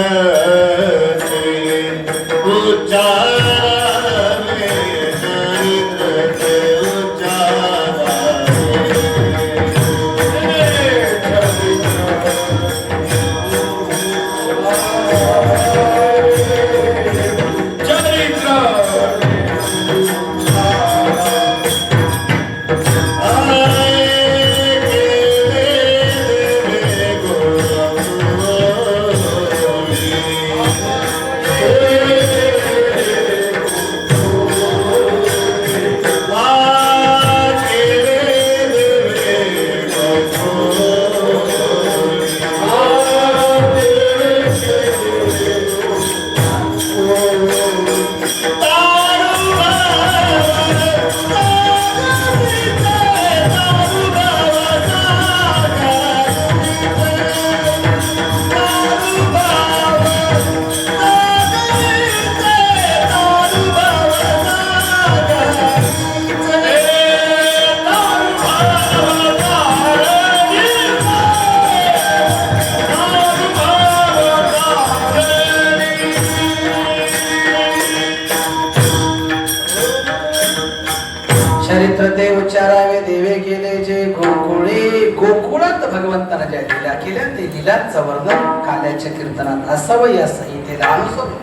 Speaker 1: चरित्र ते उच्चारावे देवे गेले जे गोकुळे. गोकुळात भगवंताने ज्या लीला केल्या ते लीलांचं वर्णन काल्याच्या कीर्तनात असावं या संहितेला अनुसरून.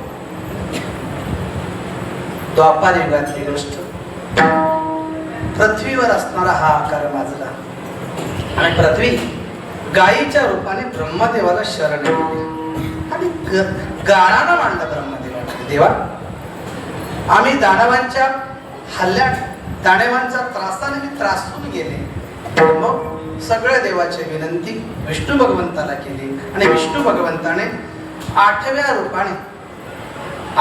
Speaker 1: द्वापार युगातली गोष्ट, पृथ्वीवर असणारा हा आकार माजला आणि पृथ्वी गायीच्या रूपाने ब्रह्मदेवाला शरण गेली आणि गाणानं मांडलं ब्रह्मदेवाला, देवा आम्ही दानवांच्या हल्ल्यात, दानवांच्या त्रासाने मी त्रासून गेले. मग सगळ्या देवाची विनंती विष्णू भगवंताला केली आणि विष्णू भगवंताने 8व्या रूपाने,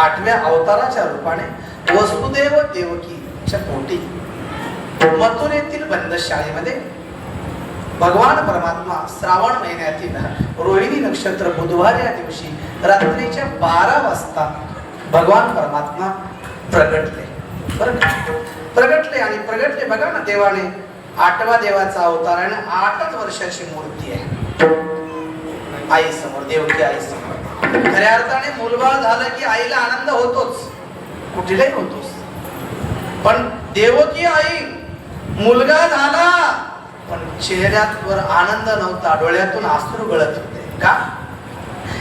Speaker 1: 8व्या अवताराच्या रूपाने वसुदेव देवकीच्या पोटी मथुरेतील बंदशाळेमध्ये भगवान परमात्मा श्रावण महिन्यातील रोहिणी नक्षत्र बुधवार या दिवशी रात्रीच्या 12 वाजता भगवान परमात्मा प्रगटले. प्रगटल्यानंतर बघा ना, देवाने 8वा देवाचा अवतार आणि 8च वर्षाची मूर्ती आहे आई समोर, देवकी आई समोर. खऱ्या अर्थाने मूलबाळ झालं की आईला आनंद होतोच, कुठेही होतोच. पण देवकी आई मुलगा झाला पण चेहऱ्यावर आनंद नव्हता, डोळ्यातून अश्रू गळत होते. का?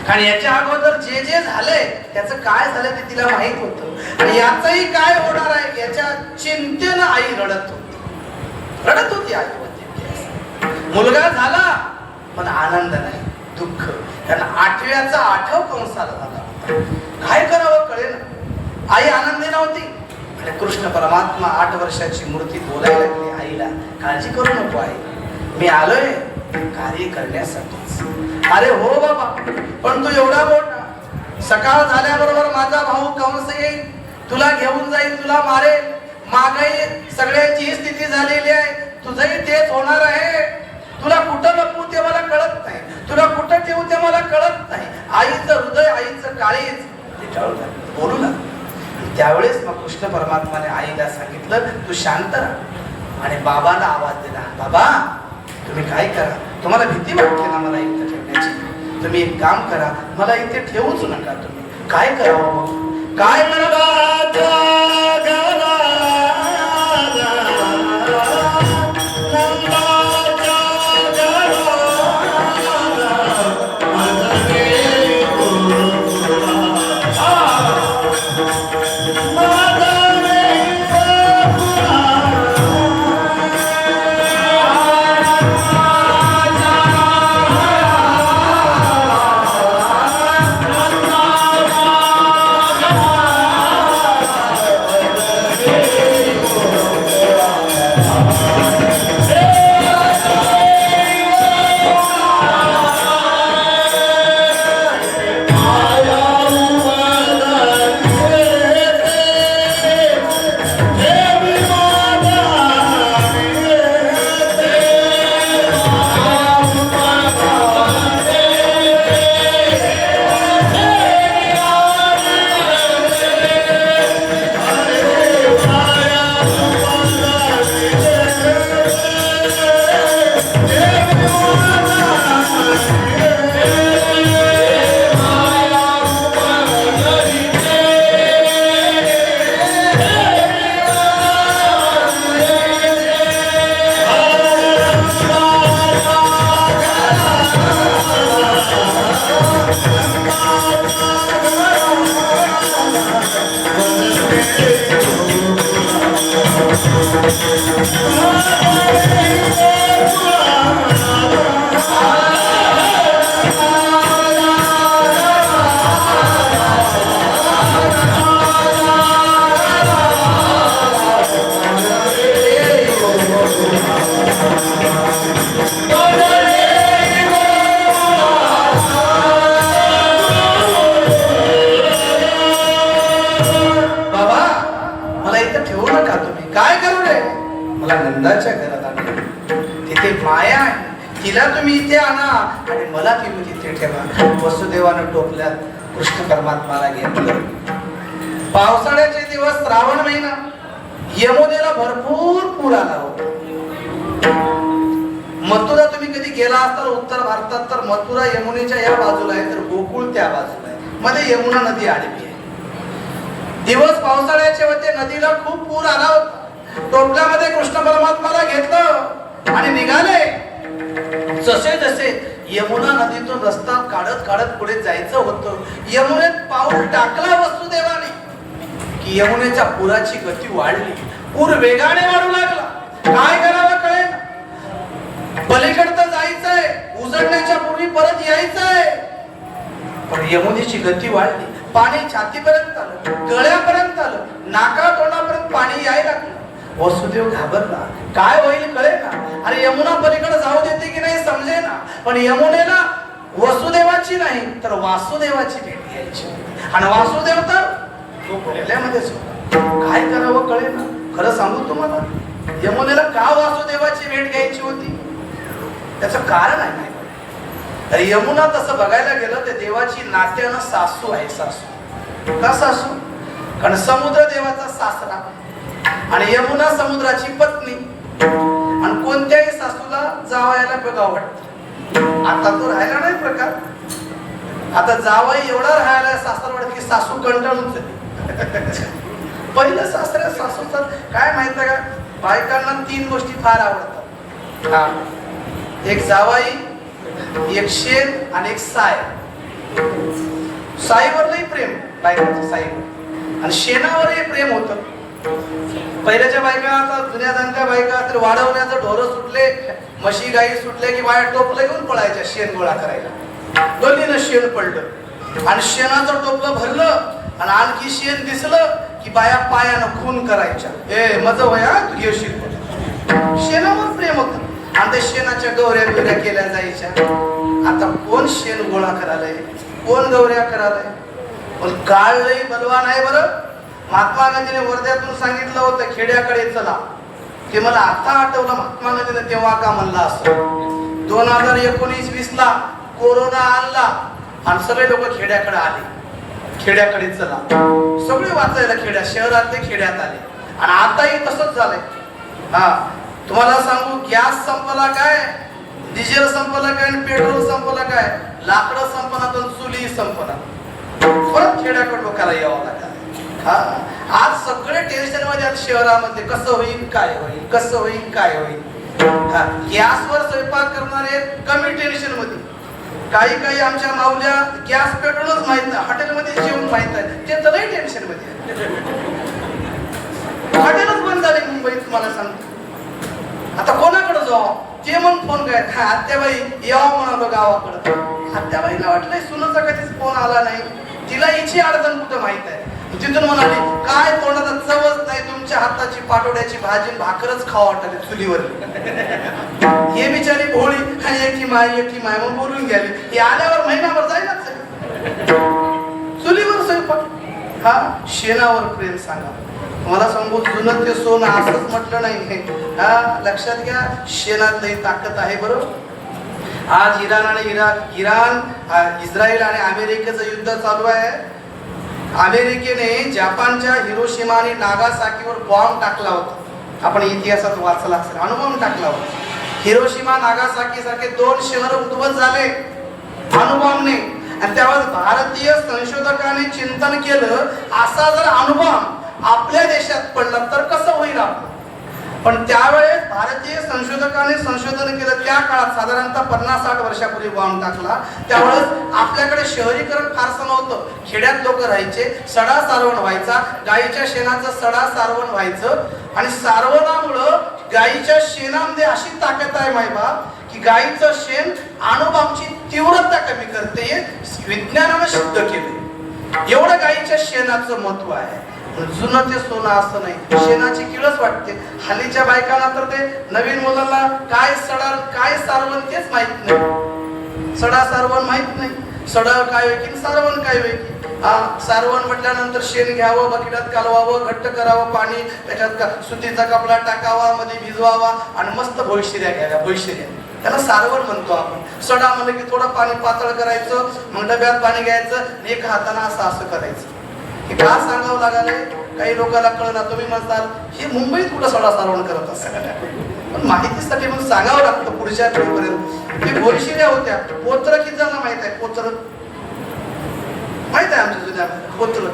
Speaker 1: कारण याच्या अगोदर जे जे झालंय त्याचं काय झालं ते तिला माहित होतं आणि याचंही काय होणार आहे याच्या चिंतेनं आई रडत होती आई होती. मुलगा झाला पण आनंद नाही, दुःख. कारण 8व्याचा 8व कंसाला झाला. काय करावं कळेना. आई आनंदी नव्हती आणि कृष्ण परमात्मा 8 वर्षाची मूर्ती बोलायला लागली आईला, काळजी करू नको आई, मी आलोय कार्य करण्यासाठीच. अरे हो बाबा, पण तू एवढा मोठा, सकाळ झाल्याबरोबर माझा भाऊ कंस येईल, तुला घेऊन जाईल, तुला मारेल. मागाई सगळ्यांची स्थिती झालेली आहे, तुझंही तेच होणार आहे. तुला कुठं लपू ते मला कळत नाही, तुला कुठं ठेवू ते मला कळत नाही. आईचं हृदय, आईचं काळीज बोलू ना. त्यावेळेस मग कृष्ण परमात्माने आईला सांगितलं, तू शांत राहा. आणि बाबाला आवाज दिला, बाबा तुम्ही काय करा, तुम्हाला भीती वाटते ना मला इथे ठेवण्याची, तुम्ही एक काम करा, मला इथे ठेवूच नका. तुम्ही काय करावं, काय नंदाच्या घरात आणले, तिथे माया आहे, तिला तुम्ही इथे आणा आणि मला तुम्ही तिथे ठेवा. वसुदेवानं टोपल्यात कृष्ण परमात्माला घेतलं. पावसाळ्याचे दिवस, श्रावण महिना, यमुनेला भरपूर पूर आला होता. मथुरा तुम्ही कधी गेला असताल उत्तर भारतात तर मथुरा यमुनेच्या या बाजूला आहे तर गोकुळ त्या बाजूला आहे, मध्ये यमुना नदी आडवी आहे. दिवस पावसाळ्याचे होते, नदीला खूप पूर आला होता. टोपल्यामध्ये कृष्ण परमात्माला घेतलं आणि निघाले. जसे जसे यमुना नदीतून रस्ता काढत काढत पुढे जायचं होतं, यमुनेत पाऊल टाकला वसुदेवाने की यमुनेच्या पुराची गती वाढली, पूर वेगाने वाढू लागला. काय करावं कळेना. पलीकडचं जायचंय, उजळण्याच्या पूर्वी परत यायचंय, पण यमुनेची गती वाढली. पाणी छातीपर्यंत आलं, गळ्यापर्यंत आलं, नाका तोंडापर्यंत पाणी यायला लागलं. वसुदेव घाबरला, काय होईल कळेना. अरे यमुना पलीकडे जाऊ देते की नाही समजेना. पण यमुनेला वसुदेवाची नाही तर वासुदेवाची भेट घ्यायची आणि वासुदेव तर तो पडल्यामध्येच होता. काय करावं कळेना. खरं सांगू तुम्हाला, यमुनेला का वासुदेवाची भेट घ्यायची होती त्याचं कारण आहे. तर यमुना तसं बघायला गेलं तर देवाची नात्यानं सासू आहे. सासू का सासू? कारण समुद्र देवाचा सासरा, आणि यमुना समुद्राची पत्नी. आणि कोणत्याही सासूला जावयाला बघावं वाटतं. आता तो राहिला नाही प्रकार. आता जावई एवढा राहायला सासरवाडीत की सासू कंटाळून जाते. पहिलं सासऱ्या सासूचं काय माहित का, बायकांना 3 गोष्टी फार आवडतात. एक जावाई, एक शेण आणि एक साय. साईवर लई प्रेम बायकांचं, साईवर. आणि शेणावरही प्रेम होतं. पहिल्याच्या बायका, आता जुन्या जाणत्या बायका तर वाढवण्याचं ढोरं सुटले, म्हशी गाई सुटले की बाया टोपलं घेऊन पळायच्या शेण गोळा करायला. दोन्हीनं शेण पडलं आणि शेणाचं टोपलं भरलं आणि आणखी शेण दिसलं की बाया पायानं खून करायच्या. ए मज वया तू घेशील. शेणावर प्रेम होतं. आणि त्या शेणाच्या गौऱ्या बिवऱ्या केल्या जायच्या. आता कोण शेण गोळा करायलाय, कोण गौऱ्या करायलाय. पण काळ लई बलवान आहे बरं. महात्मा गांधीने वर्ध्यातून सांगितलं होतं खेड्याकडे चला. ते मला आता आठवलं, महात्मा गांधीने तेव्हा का म्हणला असं. 2019-20 ला कोरोना आणला आणि सगळे लोक खेड्याकडे आले. खेड्याकडे चला, सगळे वाचायला खेड्या, शहरातले खेड्यात आले. आणि आताही तसंच झालंय. हा तुम्हाला सांगू, गॅस संपला काय, डिझेल संपला काय, पेट्रोल संपला काय, लाकडं संपला तर चुली संपला. परत खेड्याकडे लोकांना यावं लागलं. हा आज सगळे टेन्शन मध्ये आहेत शहरामध्ये. कसं होईल, काय होईल, कसं होईल, काय होईल. हा गॅसवर स्वयंपाक करणारे कमी टेन्शन मध्ये. काही आमच्या माऊल्या गॅस पेट्रोलच माहित नाही, हॉटेलमध्ये जेवण माहित आहे, ते तर लई टेन्शन मध्ये. हॉटेलच बंद झाले मुंबईत, तुम्हाला सांगतो. आता कोणाकडे जाऊ ते मग फोन काय, आत्याबाई यावं म्हणालो गावाकडं. आत्याबाईला वाटलंय सुनाचा कधीच फोन आला नाही, तिला हिची अडचण कुठं माहित आहे. तिथून म्हणाली काय तोंडाचा चवच नाही, तुमच्या हाताची पाटोड्याची भाजी भाकरच खावा वाटली चुलीवर. हे बिचारी भोळी आणि एकटी माय मग बोलून गेली. हे आल्यावर महिनाभर जाईना चुलीवर स्वयंपाक. हा शेणावर प्रेम सांगा. मला सांगू, जुनं ते सोनं असंच म्हटलं नाही. हा लक्षात घ्या, शेणात लई ताकद आहे बरोबर. आज इराण इस्रायल आणि अमेरिकेचं युद्ध चालू आहे. अमेरिकेने जपानच्या हिरोशिमा आणि नागासाकीवर बॉम्ब टाकला होता. आपण इतिहासात वाचला असेल, अणुबॉम्ब टाकला होता. हिरोशिमा नागासाकी सारखे 2 शहर उद्ध्वस्त झाले अणुबॉम्बने. आणि त्यावेळेस भारतीय संशोधकांनी चिंतन केलं, असा जर अणुबॉम्ब आपल्या देशात पडला तर कसं होईल आपलं. पण त्यावेळेस भारतीय संशोधकांनी संशोधन केलं. त्या काळात साधारणतः 50-60 वर्षापूर्वी बॉम्ब टाकला. त्यावेळेस आपल्याकडे शहरीकरण फारसं नव्हतं. खेड्यात लोक राहायचे, सडा सारवण व्हायचा, गाईच्या शेणाचं सडा सारवण व्हायचं. आणि सारवणामुळं गाईच्या शेणामध्ये अशी ताकद आहे मायबाप की गाईचं शेण अणुबॉम्बची तीव्रता कमी करते, विज्ञानानं सिद्ध केले. एवढं गाईच्या शेणाचं महत्व आहे. जुनं ते सोनं असं नाही, शेणाची किळस वाटते. हल्लीच्या बायकांना तर ते नवीन मुलांना काय सडा काय सारवण तेच माहित नाही. सडा सारवण माहित नाही. सडा काय होईल की सारवण काय होईल. सारवण म्हटल्यानंतर शेण घ्यावं, बकेटात कालवावं, घट्ट करावं, पाणी त्याच्यात सुतीचा कपडा टाकावा, मध्ये भिजवावा आणि मस्त भविष्यऱ्या घ्याव्या. भविष्यऱ्या त्याला सारवण म्हणतो आपण. सडा म्हणलं की थोडं पाणी पातळ करायचं, मग डब्यात पाणी घ्यायचं, एका हाताने असं करायचं. हे का सांगावं लागलंय, काही लोकांना कळणार. तुम्ही म्हणताल हे मुंबईत कुठं सडा सारवण करत असेल, पण माहितीसाठी मग सांगावं लागतं पुढच्या पिढीपर्यंत. ते भविष्यऱ्या होत्या. पोत्र किती जणांना माहित आहे, पोत्र माहित आहे आमच्या जुन्या पोत्र.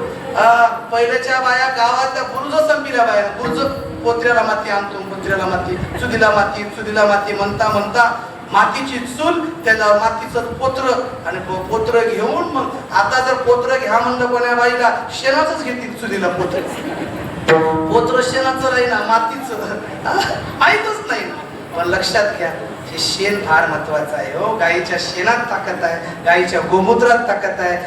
Speaker 1: पहिल्याच्या बाया गावातल्या बुरुज संपील्या बाया, बुरुज पोत्र्याला माती आणतो, पोत्र्याला माती, चुलीला माती म्हणता म्हणता मातीची चूल, त्याला मातीचं पोत्र आणि पोत्र घेऊन मग आता जर पोत्र घ्या म्हणलं कोण्या बाईला शेणाचंच घेतील चुलीला. पोत्र शेणाचं नाही ना, मातीचं माहीतच नाही. पण लक्षात घ्या, हे शेण फार महत्वाचं आहे हो. गाईच्या शेणात ताकद आहे, गाईच्या गोमूत्रात ताकद आहे,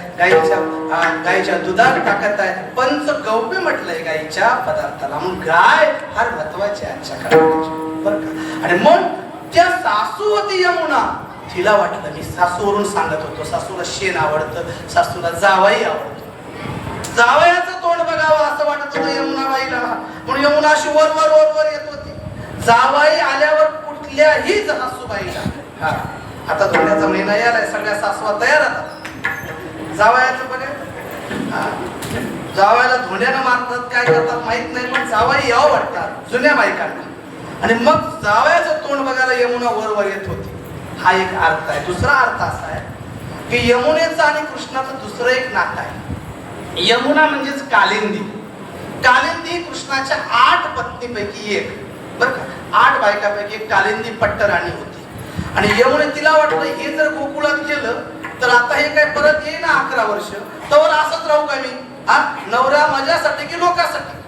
Speaker 1: गाईच्या दुधात ताकद आहे. पंचगव्य म्हटलंय गाईच्या पदार्थाला. म्हणून गाय फार महत्वाची आहे आजच्या काळात बरं का. आणि मग त्या सासू होती यमुना, तिला वाटलं मी सासूवरून सांगत होतो, सासूला शेण आवडतं, सासूला जावई आवडतो, जावयाचं तोंड बघावं असं वाटत होतं यमुनाबाईला. म्हणून यमुना अशी वर येत होती. जावई आल्यावर कुठल्याही सासूबाईला, आता धोंड्याचा महिना यायलाय, सगळ्या सासवा तयार आता जावयाचं बघा. जावायला धोंड्यानं मारतात, काय करतात माहित नाही, पण जावाई यावं वाटतात जुन्या बायकांना. आणि मग जावयाचं तोंड बघायला यमुना वर येत होती. हा एक अर्थ आहे. दुसरा अर्थ असा आहे की यमुनेचं आणि कृष्णाचं दुसरं एक नातं आहे. यमुना म्हणजेच कालिंदी. कालिंदी कृष्णाच्या 8 पत्नीपैकी एक, बरं का, 8 बायकापैकी एक कालिंदी पट्टराणी होती. आणि यमुने तिला वाटलं हे जर गोकुळात गेलं तर आता हे काय परत येईना 11 वर्ष, तर असंच राहू का मी, हा नवरा माझ्यासाठी की लोकांसाठी.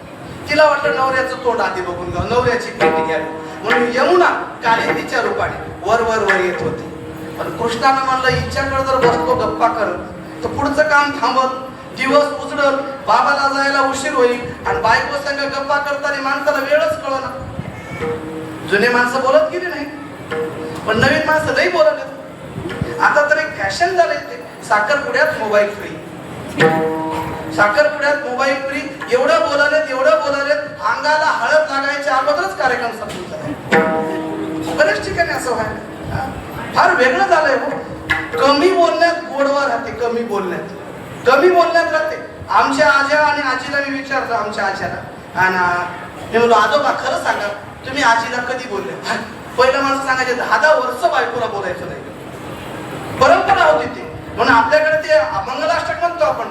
Speaker 1: तिला वाटलं नवऱ्याचं तोंड आधी बघून घ्यावं, नवऱ्याची भेट घ्यावी, म्हणून यमुना कालिंदीच्या रूपाने वर येत होती. पण कृष्णानं म्हणलं हिच्याकडे जर बसतो गप्पा करत तर पुढचं काम थांबत, दिवस उजडल, बाबाला जायला उशीर होईल आणि बायको संग गप्पा करताना माणसाला वेळच कळना. जुने माणसं बोलत गेली नाही, पण नवीन माणसं नाही बोलत. आता तर एक फॅशन झालंय ते साखरपुड्यात मोबाईल फ्री, साखरपुड्यात मोबाईल फ्री. एवढं बोलालेत अंगाला हळद लागायच्या अगोदरच कार्यक्रम संपून झाला. बऱ्याच ठिकाणी असं व्हायला फार वेगळं झालंय हो. कमी बोलण्यात गोडवा राहते, कमी बोलण्यात राहते. आमच्या आज्या आणि आजीला मी विचारलं, आमच्या आज्याला, आणि मी बोललो आजोबा खरं सांगा तुम्ही आजीला कधी बोलले. पहिलं माणसं सांगायचे 10 वर्ष बायकोला बोलायचं नाही, परंपरा होती ती. म्हणून आपल्याकडे ते मंगलाष्टक म्हणतो आपण,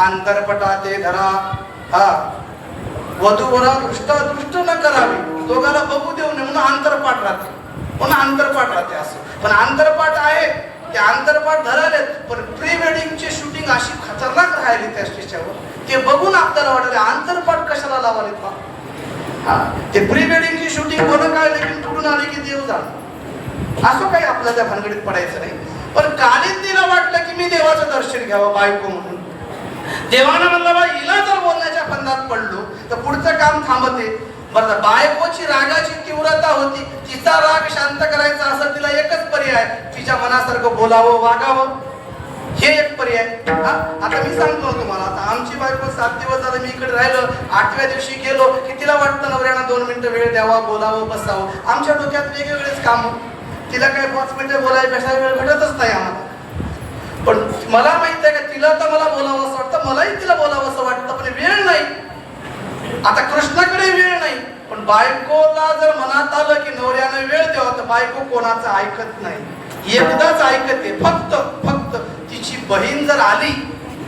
Speaker 1: अंतरपटा ते धरा, वधूवरा दृष्ट न करावी, दोघाला बघू देऊ नये म्हणून अंतरपाठ राहते असं. पण अंतरपाठ आहे, ते अंतरपाठ धरालेत, पण प्री वेडिंगची शूटिंग अशी खतरनाक राहिली त्या स्टेजवर, ते बघून आपल्याला वाटलं अंतरपाठ कशाला लावालेत बा. ते प्री वेडिंगची शूटिंग कोण काय लेकिन कुठून आली की देव जाण, असं काही आपल्याला त्या भानगडीत पडायचं नाही. पण कालिंदीला वाटलं की मी देवाचं दर्शन घ्यावं बायको म्हणून. देवानं म्हणलं बा हिला जर बोलण्याच्या फंदात पडलो तर पुढचं काम थांबते. बरं, बायकोची रागाची तीव्रता होती, तिचा राग शांत करायचा असेल तिला एकच पर्याय, तिच्या मनासारखं बोलावं वागावं, हे एक पर्याय. आता मी सांगतो तुम्हाला, आता आमची बायको 7 दिवस झाले मी इकडे राहिलो, 8व्या दिवशी गेलो की तिला वाटतं नवऱ्यानं 2 मिनिटं वेळ द्यावा, बोलावं, बसावं. आमच्या डोक्यात वेगवेगळेच काम, तिला काय 5 मिनिटं बोलायपेक्षा वेळ भेटतच नाही आम्हाला. पण मला माहित आहे का तिला तर मला बोलावं असं वाटतं, मलाही तिला बोलावं असं वाटतं, पण वेळ नाही. आता कृष्णाकडे वेळ नाही, पण बायकोला जर मनात आलं की नवऱ्यानं वेळ द्यावा तर बायको कोणाचं ऐकत नाही, एकदाच ऐकते. फक्त तिची बहीण जर आली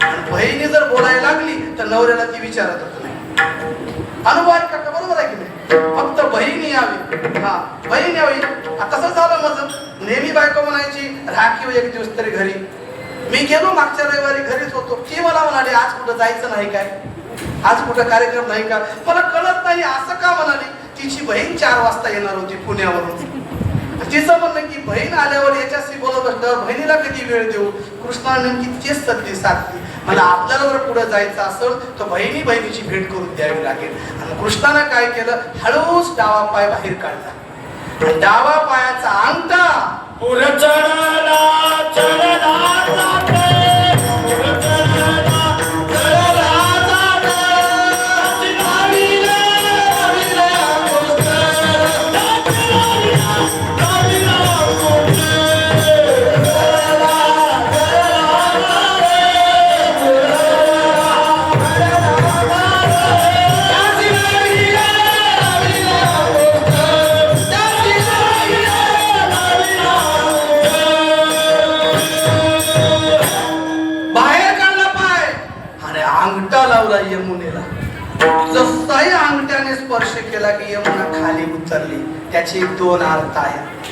Speaker 1: आणि बहिणी जर बोलायला लागली तर नवऱ्याला ती विचारतच नाही. अनुभव आहे का, बरोबर आहे की नाही? फक्त बहीण यावी, बहीण यावी. तसं झालं माझं. नेहमी बायको म्हणायची राखीव एक दिवस तरी घरी. मी गेलो मागच्या रविवारी, घरीच होतो. ती मला म्हणाली आज कुठं जायचं नाही काय, आज कुठं कार्यक्रम नाही का. मला कळत नाही असं का म्हणाली. तिची बहीण 4 वाजता येणार होती पुण्यावरून. तिचं म्हणणं की बहीण आल्यावर याच्याशी बोलत असल्यावर बहिणीला कधी वेळ देऊ. कृष्णाने नेमकी तेच संधी साधली. मला आपल्याला जर पुढे जायचं असेल तर बहिणीची भेट करून द्यावी लागेल. आणि कृष्णाने काय केलं, हळूच डावा पाय बाहेर काढला. डावा पायाचा अंगठा यमुनेला. जसाही अंगठ्याने स्पर्श केला की यमुना खाली उतरली. त्याचे 2 अर्थ आहेत.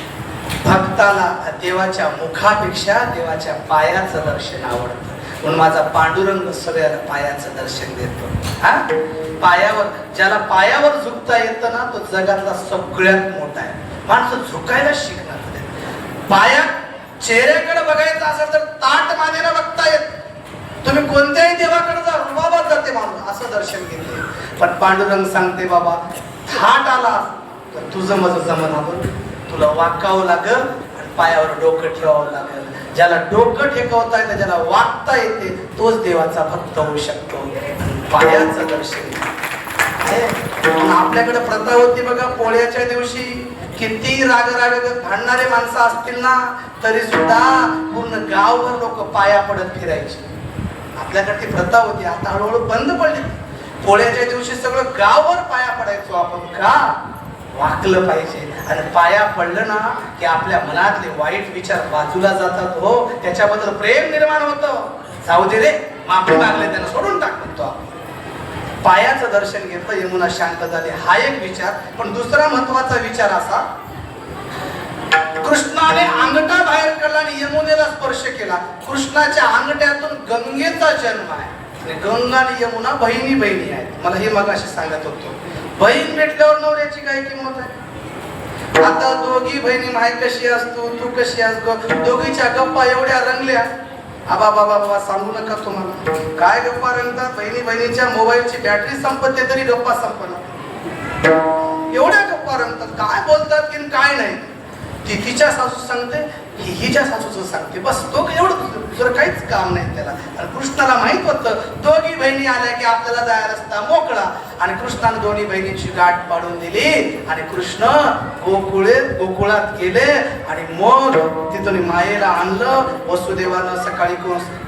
Speaker 1: भक्ताला देवाच्या मुखापेक्षा देवाच्या पायाचं दर्शन आवडतं, म्हणून माझा पांडुरंग सगळ्याला पायाचं दर्शन देतो. पायावर, ज्याला पायावर झुकता येतं ना तो जगातला सगळ्यात मोठा आहे. माणसं झुकायला शिकणार. पाया चेहऱ्याकडे बघायचं असेल तर ताट मानेला बघता येत. तुम्ही कोणत्याही देवाकडे जा, रुबाबात जाते माणूस, असं दर्शन घेते. पण पांडुरंग सांगते बाबा थाट आला तर तुझं माझं जमनावर, तुला वाकावं लागल आणि पायावर डोकं ठेवावं लागेल. ज्याला डोकं ठेवता येतं, ज्याला वागता येते, तोच देवाचा भक्त होऊ शकतो. पायाचं दर्शन आपल्याकडे प्रथा होती बघा. पोळ्याच्या दिवशी किती राग भांडणारे माणसं असतील ना तरी सुद्धा पूर्ण गावभर लोक पाया पडत फिरायचे. आपल्याकडे ती प्रथा होती, आता हळूहळू बंद पडली. पोळ्याच्या दिवशी सगळं गावभर पाया पडायचो आपण. का? वाकलं पाहिजे. आणि पाया पडलं ना की आपल्या मनातले वाईट विचार बाजूला जातात. हो, त्याच्याबद्दल प्रेम निर्माण होतं. जाऊ दे रे, माफी मागले त्यांना सोडून टाक म्हणतो आपण. पायाचं दर्शन घेतलं, यमुना शांत झाली, हा एक विचार. पण दुसरा महत्वाचा विचार असा, कृष्णाने अंगठा बाहेर काढला आणि यमुनेला स्पर्श केला. कृष्णाच्या अंगठ्यातून गंगेचा जन्म आहे. गंगा आणि यमुना बहिणी बहिणी आहेत. मला हे मगाशी सांगत होतो. बहीण भेटल्यावर नवऱ्याची काय किंमत आहे. आता दोघी बहिणी माय कशी असतो, तू कशी असतो, दोघीच्या गप्पा एवढ्या रंगल्या. आबा बाबा बाबा सांगू नका तुम्हाला काय गप्पा रंगतात. बहिणी बहिणीच्या मोबाईलची बॅटरी संपते तरी गप्पा संपणार. एवढ्या गप्पा रंगतात, काय बोलतात की काय नाही. ती तिच्या सासू सांगते, ही हिच्या सासूचं सांगते, बस तो एवढं, दुसरं काहीच काम नाही त्याला. आणि कृष्णाला माहित होतं दोघी बहिणी आल्या की आपल्याला जायला रस्ता मोकळा. आणि कृष्णाने दोन्ही बहिणीची गाठ पाडून दिली आणि कृष्ण गोकुळात गेले. आणि मग तिथून मायेला आणलं. वसुदेवानं सकाळी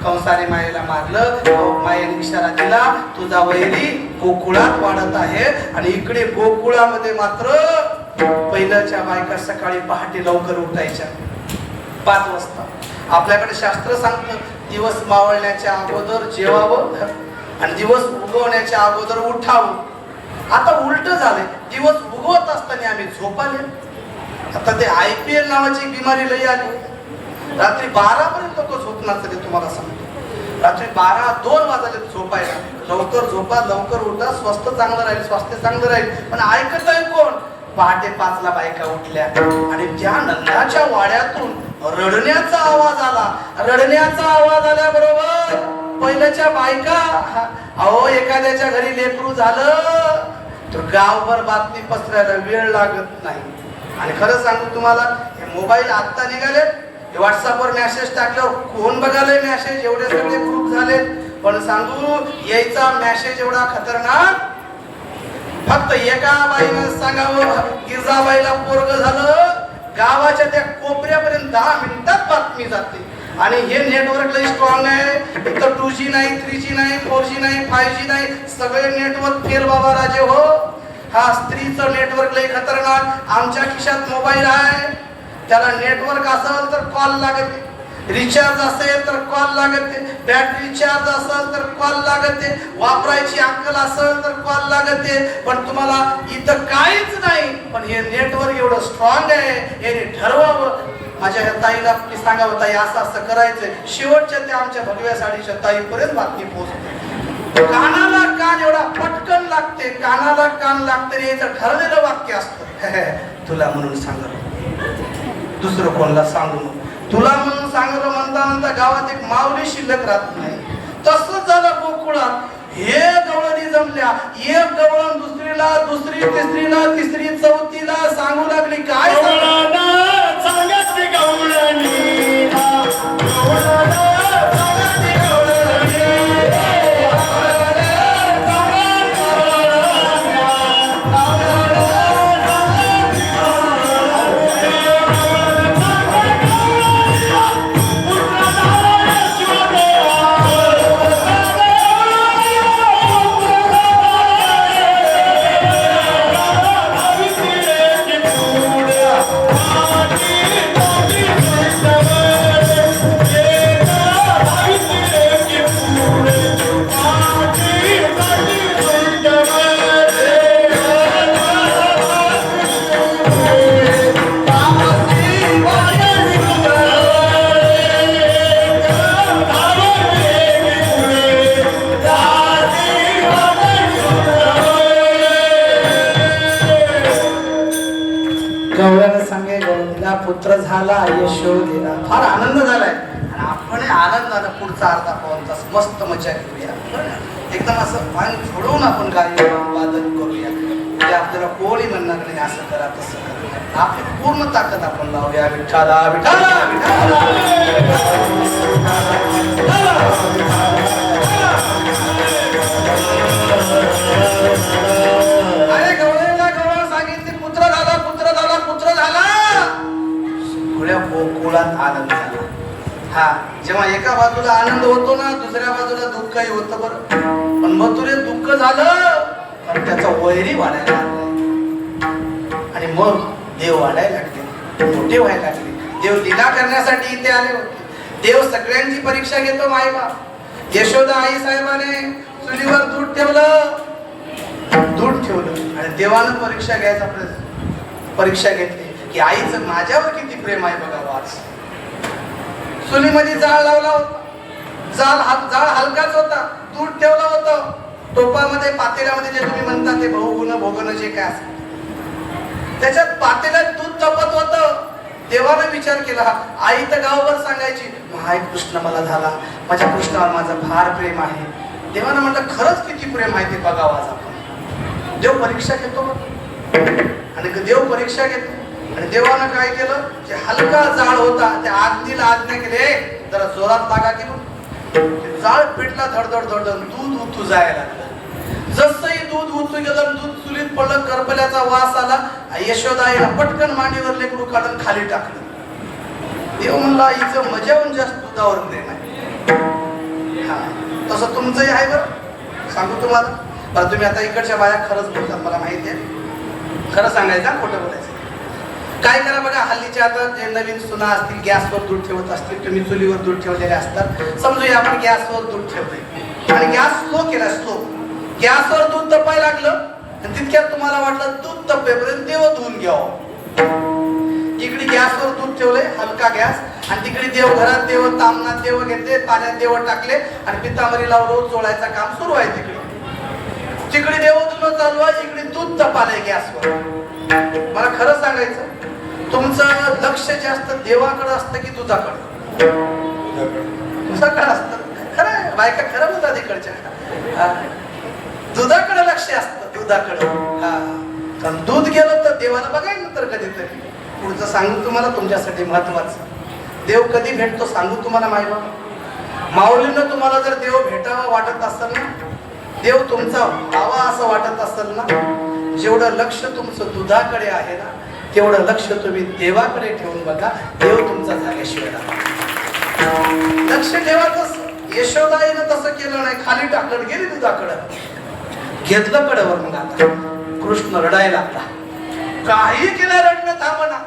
Speaker 1: कंसाने मायेला मारलं. मायेने इशारा दिला, तुझा वैरी गोकुळात वाढत आहे. आणि इकडे गोकुळामध्ये मात्र पहिल्याच्या बायका सकाळी पहाटे लवकर उठायच्या 5 वाजता. आपल्याकडे शास्त्र सांगतं दिवस मावळण्याच्या अगोदर जेवावं आणि दिवस उगवण्याच्या अगोदर उठावं. आता उलट झालंय, दिवस उगवत असताना आम्ही झोपाले. आता ते IPL नावाची बिमारी लई आली. रात्री 12 पर्यंत लोक झोपणार तरी तुम्हाला सांगतो. रात्री 12-2 वाजले झोपायला. लवकर झोपा, लवकर उठा, स्वास्थ्य चांगलं राहील. पण ऐकत आहे कोण? पहाटे 5ला बायका उठल्या आणि त्या नंदाच्या वाड्यातून रडण्याचा आवाज आला. रडण्याचा आवाज आल्याबरोबर पहिल्याच्या बायका, अहो एखाद्याच्या घरी लेकरू झालं तर गावभर बातमी पसरायला वेळ लागत नाही. आणि खरं सांगू तुम्हाला, हे मोबाईल आता निघाले, व्हॉट्सअपवर मेसेज टाकल्यावर कोण बघायला मेसेज, एवढे सगळे ग्रुप झाले. पण सांगू, यायचा मेसेज एवढा खतरनाक, फक्त एका बाईनं सांगावं गिरजाबाईला पोरग झालं, गावाच्या त्या कोपऱ्यापर्यंत 10 मिनिटात बातमी जाते. आणि हे नेटवर्क लई स्ट्रॉंग आहे. इथं 2G नाही, 3G नाही, 4G नाही, 5G नाही, सगळे नेटवर्क फेल बाबा राजे. हो, हा स्त्रीचं नेटवर्क लई खतरनाक. आमच्या खिशात मोबाईल आहे, त्याला नेटवर्क असेल तर कॉल लागते, रिचार्ज असेल तर कॉल लागते, बॅटरी चार्ज असेल तर कॉल लागते, वापरायची अक्कल असेल तर कॉल लागते. पण तुम्हाला इथं काहीच नाही. पण हे नेटवर्क एवढं स्ट्रॉंग आहे, याने ठरवावं. माझ्या ह्या ताईला सांगावं, ताई असं असं करायचंय. शेवटच्या त्या आमच्या भगव्या साडीच्या ताईपर्यंत बातमी पोहोचते. कानाला कान एवढा पटकन लागते, कानाला कान लागते. याचं ठरलेलं वाक्य असतं, तुला म्हणून सांगलं, दुसरं कोणाला सांगू नको. तुला म्हणून सांगलं म्हणता म्हणता गावात एक माऊली शिल्लक राहत नाही. तसंच झालं गोकुळात. हे गवळणी जमल्या, एक गवळण दुसरीला, दुसरी तिसरीला, तिसरी चौथीला सांगू लागली, काय पुत्र झाला यशोदेला. फार आनंद झालाय. आणि आपण आनंदानं पुढचा अर्धा पाऊण तास मस्त मजा घेऊया. एकदम असं मान सोडून आपण गाणी वादन करूया. म्हणजे आपल्याला कोणी म्हणणार नाही असं करा तसं करा. आपली पूर्ण ताकद आपण लावूया. विठ्ठला विठ्ठला अरे गवळीला गवळ सांगितले, पुत्र झाला, पुत्र झाला, पुत्र झाला. गोकुळात आनंद झाला. हा, जेव्हा एका बाजूला आनंद होतो ना, दुसऱ्या बाजूला दुःखही होतं बरं. पण मथुरेत दुःख झालं पण त्याचा वैरी वाढायला लागला आणि मग देव वाढायला लागले, मोठे व्हायला लागले. देव लीला करण्यासाठी इथे आले होते. देव सगळ्यांची परीक्षा घेतो. मायबाप यशोदा आई साहेबाने चुलीवर दूध ठेवलं आणि देवानं परीक्षा घेतली की आईचं माझ्यावर किती प्रेम आहे बघा. वाच, चुलीमध्ये जाळ लावला होता, जाळ हलकाच होता, दूध ठेवलं होतं टोपामध्ये, पातेल्यामध्ये, जे तुम्ही म्हणता ते बहुगुण भोगन जे काय असेल, त्याच्यात पातेल्यात दूध तपत होतं. देवाने विचार केला, आई तर गावभर सांगायची हाय कृष्ण मला झाला, माझ्या कृष्णावर माझं फार प्रेम आहे. देवानं म्हटलं खरंच किती प्रेम आहे ते बघावं आज आपण. देव परीक्षा घेतो आणि देव परीक्षा घेतो. आणि देवानं काय केलं, जे हलका जाळ होता त्या आगीला आज्ञा केली, जरा जोरात लागा की जाळ पेटला, धडधड धडधड, दूध उतू जायला लागलं. जसंही दूध उतू गेलं, दूध चुलीत पडलं, करपल्याचा वास आला. यशोदाईला पटकन मांडीवर लेकरू काढून खाली टाकलं. देव म्हणला हिचं मजाहून जास्त दुधावर प्रेम आहे. हा, तसं तुमचंही आहे बरं, सांगू तुम्हाला. बरं, तुम्ही आता इकडच्या बाया खरंच बोलतात, मला माहिती आहे. खरं सांगायचं, खोटं बोलायचं. काय करा बघा, हल्लीच्या आता जे नवीन सुना असतील गॅसवर दूध ठेवत असतील, तुम्ही चुलीवर दूध ठेवलेले असतात. समजूया आपण गॅसवर दूध ठेवलंय आणि गॅस स्लो केला, स्लो. गॅसवर दूध तपायला लागलं आणि तितक्यात तुम्हाला वाटलं दूध तपेपर्यंत देव धुवून घ्यावं. इकडे गॅसवर दूध ठेवलंय, हलका गॅस, आणि तिकडे देव घरात देव, तामनात देव घेतले, पाण्यात देव टाकले आणि पितांबरीला रोज चोळायचं काम सुरू आहे. तिकडे देव धुणं चालू आहे, इकडे दूध तपालंय गॅसवर. मला खरं सांगायचं, तुमचं लक्ष जास्त देवाकडे असतं की दुधाकडे? दुधाकडे असतं. खरं बायका खरं बोलतात इकडच्या, दुधाकडे लक्ष असतं, दुधाकडे. हा, कारण दूध गेलं तर देवाला बघाय नंतर कधीतरी. पुढचं सांगू तुम्हाला, तुमच्यासाठी महत्वाचं. देव कधी भेटतो सांगू तुम्हाला. माऊलीनं तुम्हाला जर देव भेटावा वाटत असेल ना, देव तुमचा व्हावा असं वाटत असेल ना, जेवढं लक्ष तुमचं दुधाकडे आहे ना, तेवढं लक्ष तुम्ही देवाकडे ठेवून बघा. देव तुमचा झाल्याशिवाय लक्ष ठेवा. तसं यशोदाईनं तसं केलं नाही, खाली टाकलं, गेली दुधाकडं, घेतलं कडेवर. मग आता कृष्ण रडायला लागला. काही केलं रडणं थांबना,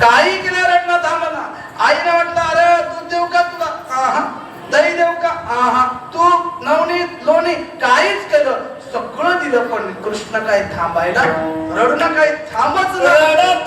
Speaker 1: काही केलं रडणं थांबना. आईने म्हटलं अरे दूध देऊ का तुला? आहा. दही देऊ का? आहा. तूप, नवनीत, लोणी, काहीच केलं, सगळं दिलं, पण कृष्ण काय थांबायला, रडणं काय थांबच नाही.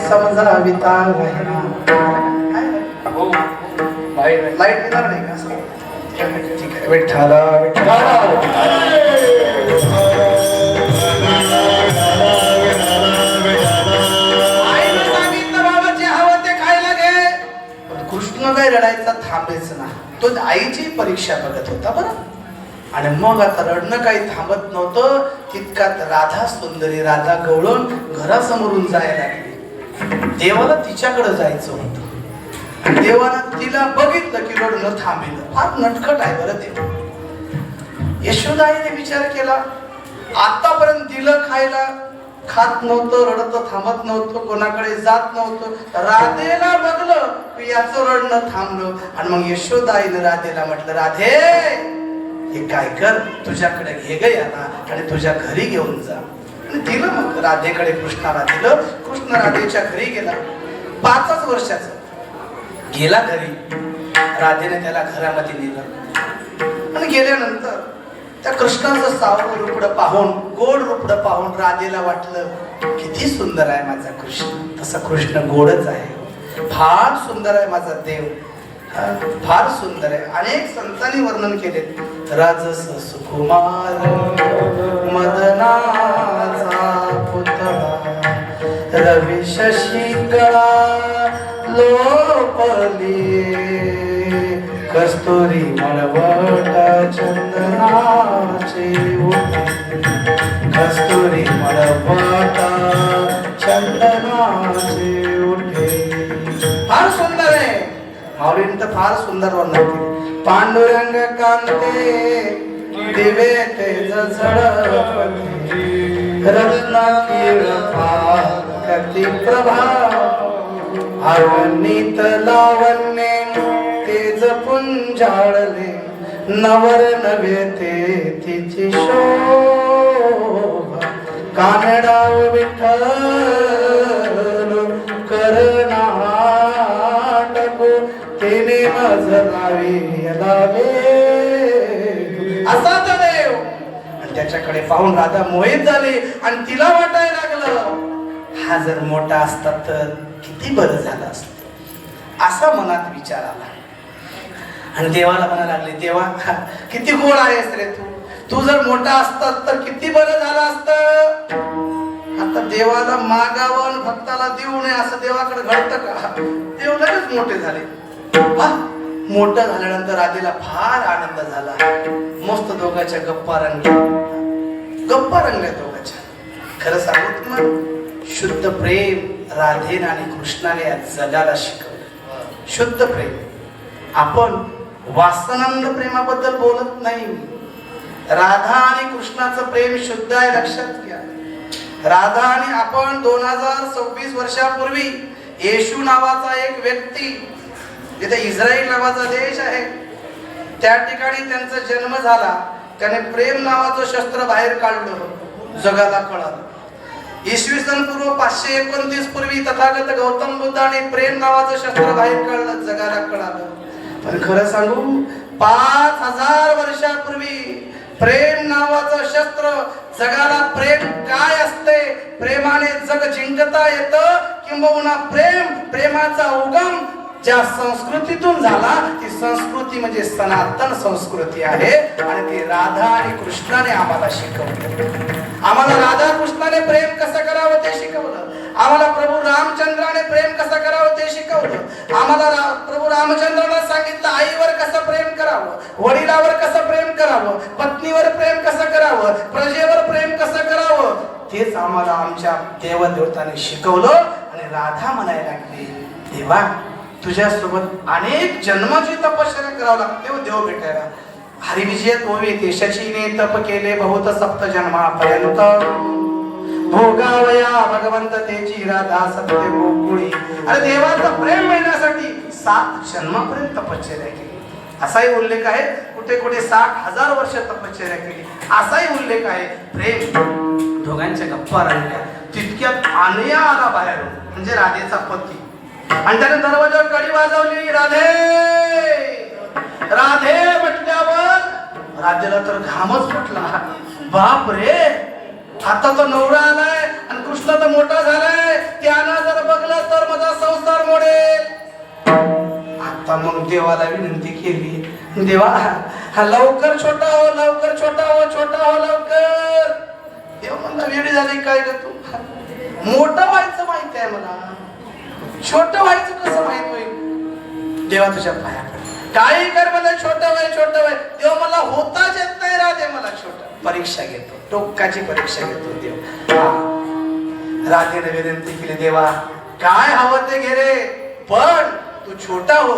Speaker 1: समजाविता गहना.
Speaker 2: हो
Speaker 1: लाईट येणार नाही का? ठीक आहे. विठ्ठला विठ्ठला. आईने सांगितलं बाबा जे हवं ते खायला घे. पण कृष्ण काय रडायचा थांबेच ना. तो आईची परीक्षा बघत होता बरं. आणि मग आता रडणं काही थांबत नव्हतं. तितकात राधा सुंदरी राधा गवळून घरासमोरून जायला लागली. देवाला तिच्याकडे जायचं होतं. देवानं तिला बघितलं की रडणं थांबेल. फार नटखट आहे बरं देव. यशोदाईने विचार केला, आतापर्यंत दिलं खायला, खात नव्हतं, रडत थांबत नव्हतं, कोणाकडे जात नव्हतं. राधेला बघलं की याचं रडणं थांबलं. आणि मग यशोदाईनं राधेला म्हटलं, राधे हे काय कर, तुझ्याकडे घे ग याला आणि तुझ्या घरी घेऊन जा. आणि दिलं मग राधेकडे कृष्णाला दिलं. कृष्ण राधेच्या घरी गेला. 5च वर्षाचा गेला घरी. राधेने त्याला घरामध्ये नेलं. आणि गेल्यानंतर त्या कृष्णाचं सावळं रूपडं पाहून, गोड रूपडं पाहून राधेला वाटलं किती सुंदर आहे माझा कृष्ण. तसा कृष्ण गोडच आहे. फार सुंदर आहे माझा देव, फार सुंदर आहे. अनेक संतांनी वर्णन केले. राजस सुकुमार मदनाचा पुतळा, रवी शशिकळा लोपली, कस्तुरी मळवट चंदनाचे उठे, कस्तुरी मळवट चंदनाचे उठे. फार सुंदर आहे. माऊलींनी तर फार सुंदर वर्णन केले. पांडुरंग कांते दिवे तेज झळकते, रत्न किरती प्रभा, अवनीत लावण्ये तेज पुंजाळले, नवर नवे ते तिची शोभा, कानडाव विठ्ठल करना तिने मज लावे असा तो देव. आणि त्याच्याकडे पाहून राधा मोहित झाली. आणि तिला वाटायला लागलं, हा जर मोठा असता तर किती बरं झालं असतं. असा मनात विचार आला. आणि देवाला म्हणायला लागले, देवा किती गोड आहेस रे तू. तू जर मोठा असतात तर किती बरं झालं असतं. आता देवाला मागावं भक्ताला देऊ नये असं देवाकडे घडतं का. देव लगेच मोठे झाले. मोठं झाल्यानंतर राधेला फार आनंद झाला. मस्त दोघांच्या गप्पा रंगल्या. गप्पा रंगल्या दोघांच्या. खरं सांगू तुम्हाला, शुद्ध प्रेम राधेने आणि कृष्णाने या जगाला शिकवलं. शुद्ध प्रेम. आपण वासनांद प्रेमाबद्दल बोलत नाही. राधा आणि कृष्णाचं प्रेम शुद्ध आहे, लक्षात घ्या. राधा आणि आपण 2026 वर्षापूर्वी येशू नावाचा एक व्यक्ती, जिथे इस्रायल नावाचा देश आहे, त्या ठिकाणी त्यांचा जन्म झाला. त्याने प्रेम नावाचं शस्त्र बाहेर काढलं. जगाला कळालं. इसवी सन पूर्व 529 पूर्वी तथागत गौतम बुद्धाने प्रेम नावाचं शस्त्र बाहेर काढलं. जगाला कळालं. पण खरं सांगू, 5000 वर्षापूर्वी प्रेम नावाचं शस्त्र जगाला प्रेम काय असते, प्रेमाने जग जिंकता येतं, किंबहुना प्रेमाचा उगम ज्या संस्कृतीतून झाला ती संस्कृती म्हणजे सनातन संस्कृती आहे. आणि ती राधा आणि कृष्णाने आम्हाला शिकवलं. आम्हाला राधा कृष्णाने प्रेम कसं करावं ते शिकवलं. आम्हाला प्रभू रामचंद्राने प्रेम कसं करावं ते शिकवलं. आम्हाला प्रभू रामचंद्राने सांगितलं आईवर कसं प्रेम करावं, वडिलावर कसं प्रेम करावं, पत्नीवर प्रेम कसं करावं, प्रजेवर प्रेम कसं करावं, तेच आम्हाला आमच्या देवदेवतांनी शिकवलं. आणि राधा म्हणायला लागली, देवा तुझ्यासोबत अनेक जन्माची तपश्चर्या करावं लागते देव भेटायला. हरिविजयात ओवी येते, शचीने तप केले बहुत सप्त जन्मापर्यंत, भोगावया भगवंततेची राधा सत्य गोकुळी. अरे देवाचं प्रेम मिळण्यासाठी 7 जन्मापर्यंत तपश्चर्या केली असाही उल्लेख आहे. कुठे कुठे 60,000 वर्ष तपश्चर्या केली असाही उल्लेख आहे. प्रेम. दोघांच्या गप्पा रंगल्या. तितक्यात आनया आला बाहेरून, म्हणजे राधेचा पती. आणि त्याने दरवाजावर कडी वाजवली. राधे राधे म्हटल्यावर राधेला तर घामच फुटला. बाप रे, आता तो नवरा आलाय आणि कृष्ण तर मोठा झालाय. त्यानं जर बघलं माझा संसार मोडेल. आता मग देवाला विनंती केली, देवा हा लवकर छोटा हो, लवकर छोटा हो, छोटा हो लवकर. देव म्हणला वेळी झाली काय ग तू, मोठं व्हायचं माहित आहे मला, छोटं व्हायचं कसं माहित होईल. देवा तुझ्या पाया काही कर मला, छोटं वय छोटं वय. देव मला होताच येत नाही राधे, मला छोट परीक्षा घेतो, टोकाची परीक्षा घेतो देव. राधेने विनंती केली, देवा काय हवं ते घे रे, पण तू छोटा हो.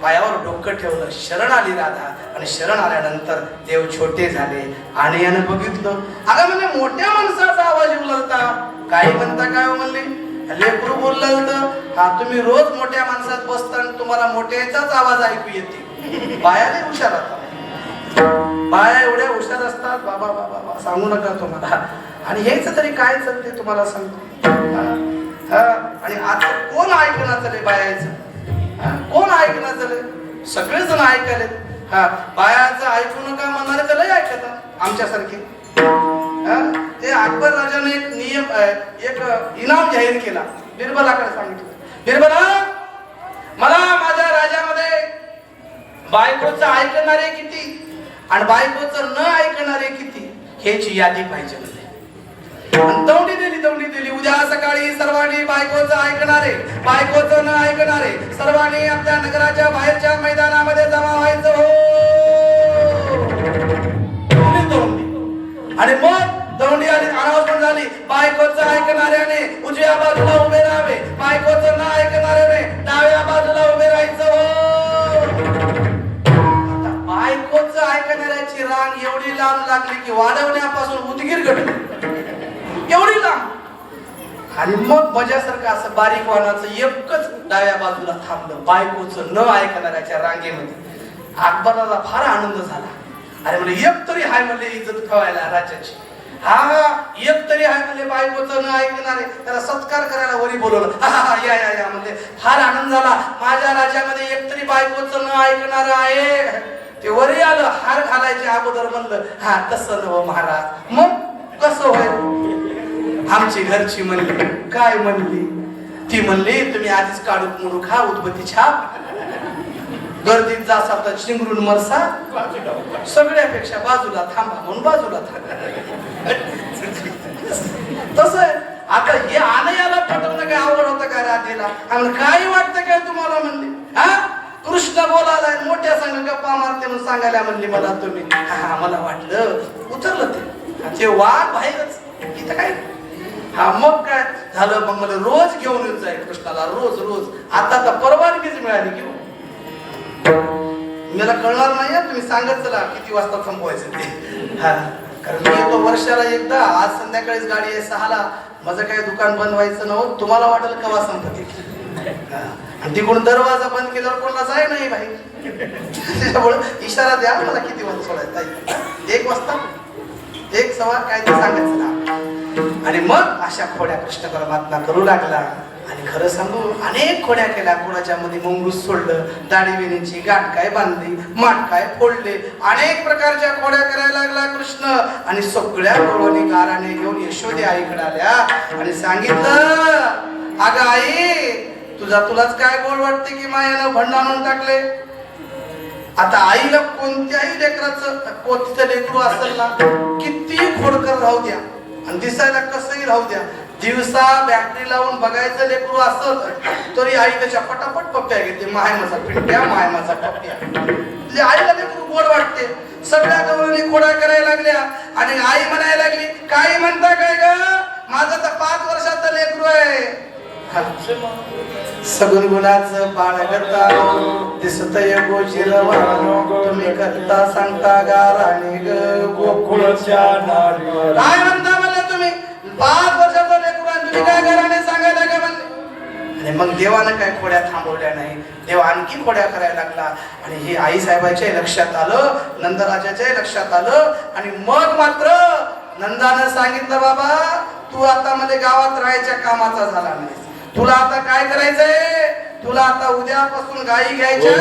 Speaker 1: पायावर डोकं ठेवलं, शरण आली राधा, आणि शरण आल्यानंतर देव छोटे झाले. आणि यानं बघितलं, अगं म्हणजे मोठ्या माणसाचा आवाज येऊ लागला. काही म्हणता काय म्हणले, लेकरू बोललं तर हा तुम्ही रोज मोठ्या माणसात बसता आणि तुम्हाला मोठ्याचाच आवाज ऐकू येते. बायाने हुशार असतात, बाया एवढ्या हुशार असतात बाबा बाबा बाबा सांगू नका तुम्हाला. आणि हेच तरी काय चालते तुम्हाला सांगतो. आणि आता कोण ऐकणार चालले बायाचं, कोण ऐकणार झाले, सगळेजण ऐकायले. बायाचं ऐकू नका म्हणणारे तर लय ऐकतात आमच्यासारखे. ते अकबर राजाने एक नियम, एक इनाम जाहीर केला. बिरबलाकडे सांगितलं, बिरबला मला माझ्या राज्यामध्ये बायकोचं ऐकणारे किती आणि बायकोचं न ऐकणारे किती ह्याची यादी पाहिजे. दौंडी दिली. उद्या सकाळी सर्वांनी बायकोचं ऐकणारे, बायकोचं न ऐकणारे सर्वांनी आपल्या नगराच्या बाहेरच्या मैदानामध्ये जमा व्हायचं हो. आणि मग दौंडी आली, अनाउन्समेंट झाली, बायकोचं ऐकणाऱ्याने उजव्या बाजूला उभे राहावे, बायकोचं न ऐकणाऱ्याने डाव्या बाजूला उभे राहायचं हो. आता बायकोचं ऐकणाऱ्याची रांग एवढी लांब लागली की वाढवण्यापासून उदगीर घडली, एवढी लांब. आणि मग मजासारखं असं बारीक वाहनाचं एकच डाव्या बाजूला थांबलं, बायकोचं न ऐकणाऱ्याच्या रांगेमध्ये. अकबराला फार आनंद झाला. अरे म्हणजे एक तरी हाय म्हणले इज्जत ठेवायला राज्याची, हा एक तरी हाय म्हणले बायकोचं न ऐकणारे, त्याला सत्कार करायला वरी बोलवलं. या या या म्हणजे फार आनंद झाला, माझ्या राज्यामध्ये एक तरी बायकोचं न ऐकणार आहे. ते वरी आलं, हार घालायच्या अगोदर म्हणलं हा तसं नव महाराज. मग कसं होईल, आमची घरची म्हणली, काय म्हणली, ती म्हणली तुम्ही आधीच काढूक मुडू खा, उदबत्ती छाप, गर्दीत जासाल तर चिंगरून मरसा, सगळ्यापेक्षा बाजूला थांबा म्हणून बाजूला थांबा. तसं आता हे आनयाला पटवणं काय अवघड होतं का राधेला, आणि काही वाटतं काय तुम्हाला म्हणली, हा कृष्ण बोलायला मोठ्या संघ गप्पा मारते म्हणून सांगायला म्हणली मला तुम्ही. हा मला वाटलं उतरलं ते वाघ बाहेरच, इथं काय. हा मग काय झालं, मग मला रोज घेऊन येत जाईल कृष्णाला, रोज रोज. आता तर परवानगीच मिळाली घेऊन. मला कळणार नाही तुम्ही सांगत चला किती वाजता संपवायचं ते. हा कारण मी येतो वर्षाला एकदा, आज संध्याकाळीच गाडी आहे 6ला, माझं काही दुकान बंद व्हायचं नव्हतं, तुम्हाला वाटेल कवा संपते. आणि तिकडून दरवाजा बंद केल्यावर कोणाला जाय नाही भाई. त्याच्यामुळे इशारा द्या मला किती वाजता सोडायचं. 1 वाजता, 1 सव्वा काय ते सांगायचं ना. आणि मग अशा खोड्या कृष्ण परमात्मा करू लागला. आणि खरं सांगू अनेक खोड्या केल्या, कोणाच्या मध्ये मुंगूस सोडलं, दाढी वेणीची गाठ काय बांधली, माठ काय फोडले, अनेक प्रकारच्या खोड्या करायला लागला कृष्ण. आणि सगळ्या डोळ्यांनी गाराने घेऊन यशोदे आईकडे आल्या आणि सांगितलं, अगं आई तुलाच काय गोड वाटते की मायानं भंड आणून टाकले. आता आईला कोणत्याही लेकराचं कोणतं लेकरू असेल ना, किती खोडकर राहू द्या आणि दिसायला कसंही राहू द्या, दिवसा बॅटरी लावून बघायचं लेकरू असत तरी आई त्याच्या पटापट पप्प्या घेते. माय माझा पिंट्या, माय माझा पप्प्या. म्हणजे आईला लेकरू गोड वाटते. सगळ्या गवळणी खोडा करायला लागल्या आणि आई म्हणायला लागली, काही म्हणता काय ग, माझं तर 5 वर्षाचं लेकरू आहे. सगुण गुणाचं बाळ करता दिसतय गोचिरवानो, तुम्ही करता सांगता गाराणी ग गोकुळच्या नारीवर. काय म्हणता म्हणले तुम्ही 5 वर्षाचं लेकरू आणि तुम्ही काय गाराने सांगायला का म्हणले. आणि मग देवानं काय खोड्या थांबवल्या नाही, देव आणखी खोड्या करायला लागला. आणि हे आई साहेबाच्या लक्षात आलं, नंदराजाच्या लक्षात आलं. आणि मग मात्र नंदानं सांगितलं, बाबा तू आता मध्ये गावात राहायच्या कामाचा झाला नाही, तुला आता काय करायचंय, तुला आता उद्यापासून गायी घ्यायच्या.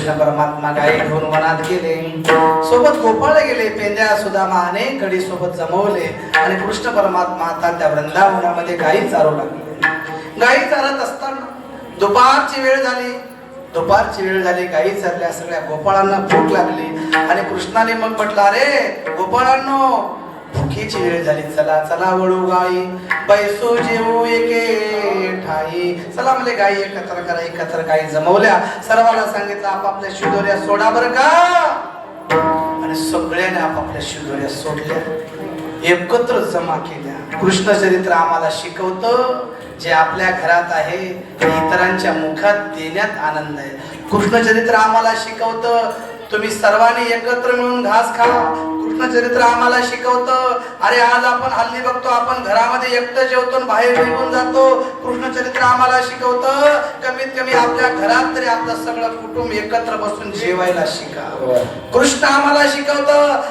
Speaker 1: कृष्ण परमात्मा गायी घेऊन वनात गेले, सोबत गोपाळ गेले, पेंद्या सुदामा अनेक गडी सोबत जमवले आणि कृष्ण परमात्मा आता त्या वृंदावनामध्ये गायी चारू लागले. गायी चारत असताना दुपारची वेळ झाली. गायी चारल्या, सगळ्या गोपाळांना भूक लागली आणि कृष्णाने मग म्हटलं, अरे गोपाळांनो, भुकेची वेळ झाली, चला चला वळू गाई, बैसू जेवू एके ठाई. चला म्हणजे गायी एकत्र करा. एकत्र गायी जमवल्या, सर्वांना सांगितलं आपापल्या शिदोऱ्या सोडा बरं का. आणि सगळ्याने आपापल्या शिदोऱ्या सोडल्या, एकत्र जमा केल्या. कृष्ण चरित्र आम्हाला शिकवतं, जे आपल्या घरात आहे ते इतरांच्या मुखात देण्यात आनंद आहे. कृष्ण चरित्र आम्हाला शिकवतं, तुम्ही सर्वांनी एकत्र मिळून घास खा. कृष्ण चरित्र आम्हाला शिकवतं, अरे आज आपण हल्ली बघतो, आपण घरामध्ये एकटं जेवतो आणि बाहेर निघून जातो. कृष्ण चरित्र आम्हाला शिकवतं, कमीत कमी आपल्या घरात तरी आपलं सगळं कुटुंब एकत्र बसून जेवायला शिका. कृष्ण आम्हाला शिकवतं,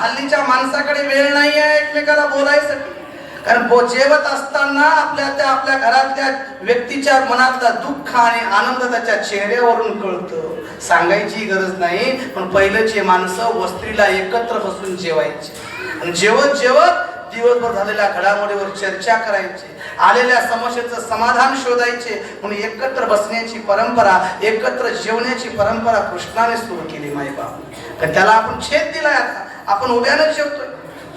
Speaker 1: हल्लीच्या माणसाकडे वेळ नाही आहे एकमेकाला बोलायसाठी, कारण जेवत असताना आपल्या घरातल्या व्यक्तीच्या मनातलं दुःख आणि आनंद त्याच्या चेहऱ्यावरून कळतं. सांगायची गरज नाही, पण पहिलेचे माणसं वस्त्रीला एकत्र बसून जेवायचे आणि जेवत दिवसभर झालेल्या घडामोडीवर चर्चा करायची, आलेल्या समस्येचं समाधान शोधायचे. म्हणून एकत्र बसण्याची परंपरा, एकत्र जेवण्याची परंपरा कृष्णाने सुरू केली माईबाप. पण त्याला आपण छेद दिलाय. आता आपण उभ्यानं जेवतोय,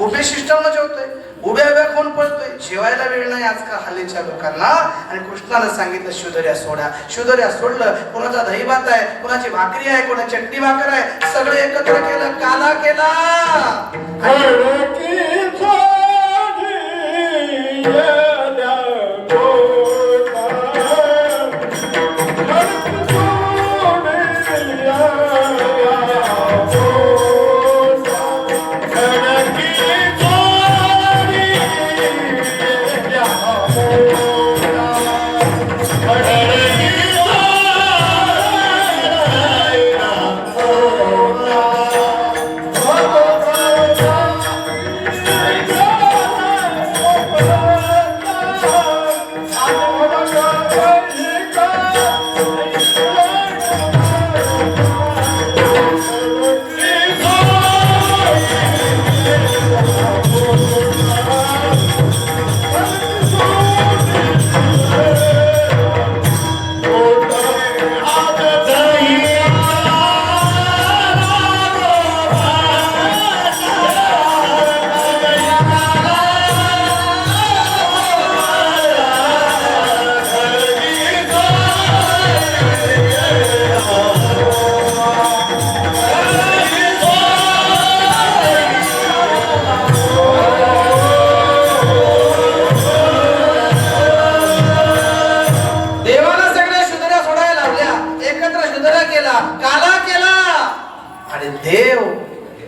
Speaker 1: उभे सिस्टमनं जेवतोय, उभ्या कोण पळतोय, जेवायला वेळ नाही आजकाल हल्लीच्या लोकांना. आणि कृष्णानं सांगितलं शिदोऱ्या सोडा. शिदोऱ्या सोडलं, कोणाचा दही भात आहे, कोणाची भाकरी आहे, कोणाची चटणी भाकर आहे, सगळं एकत्र केलं, काला केला.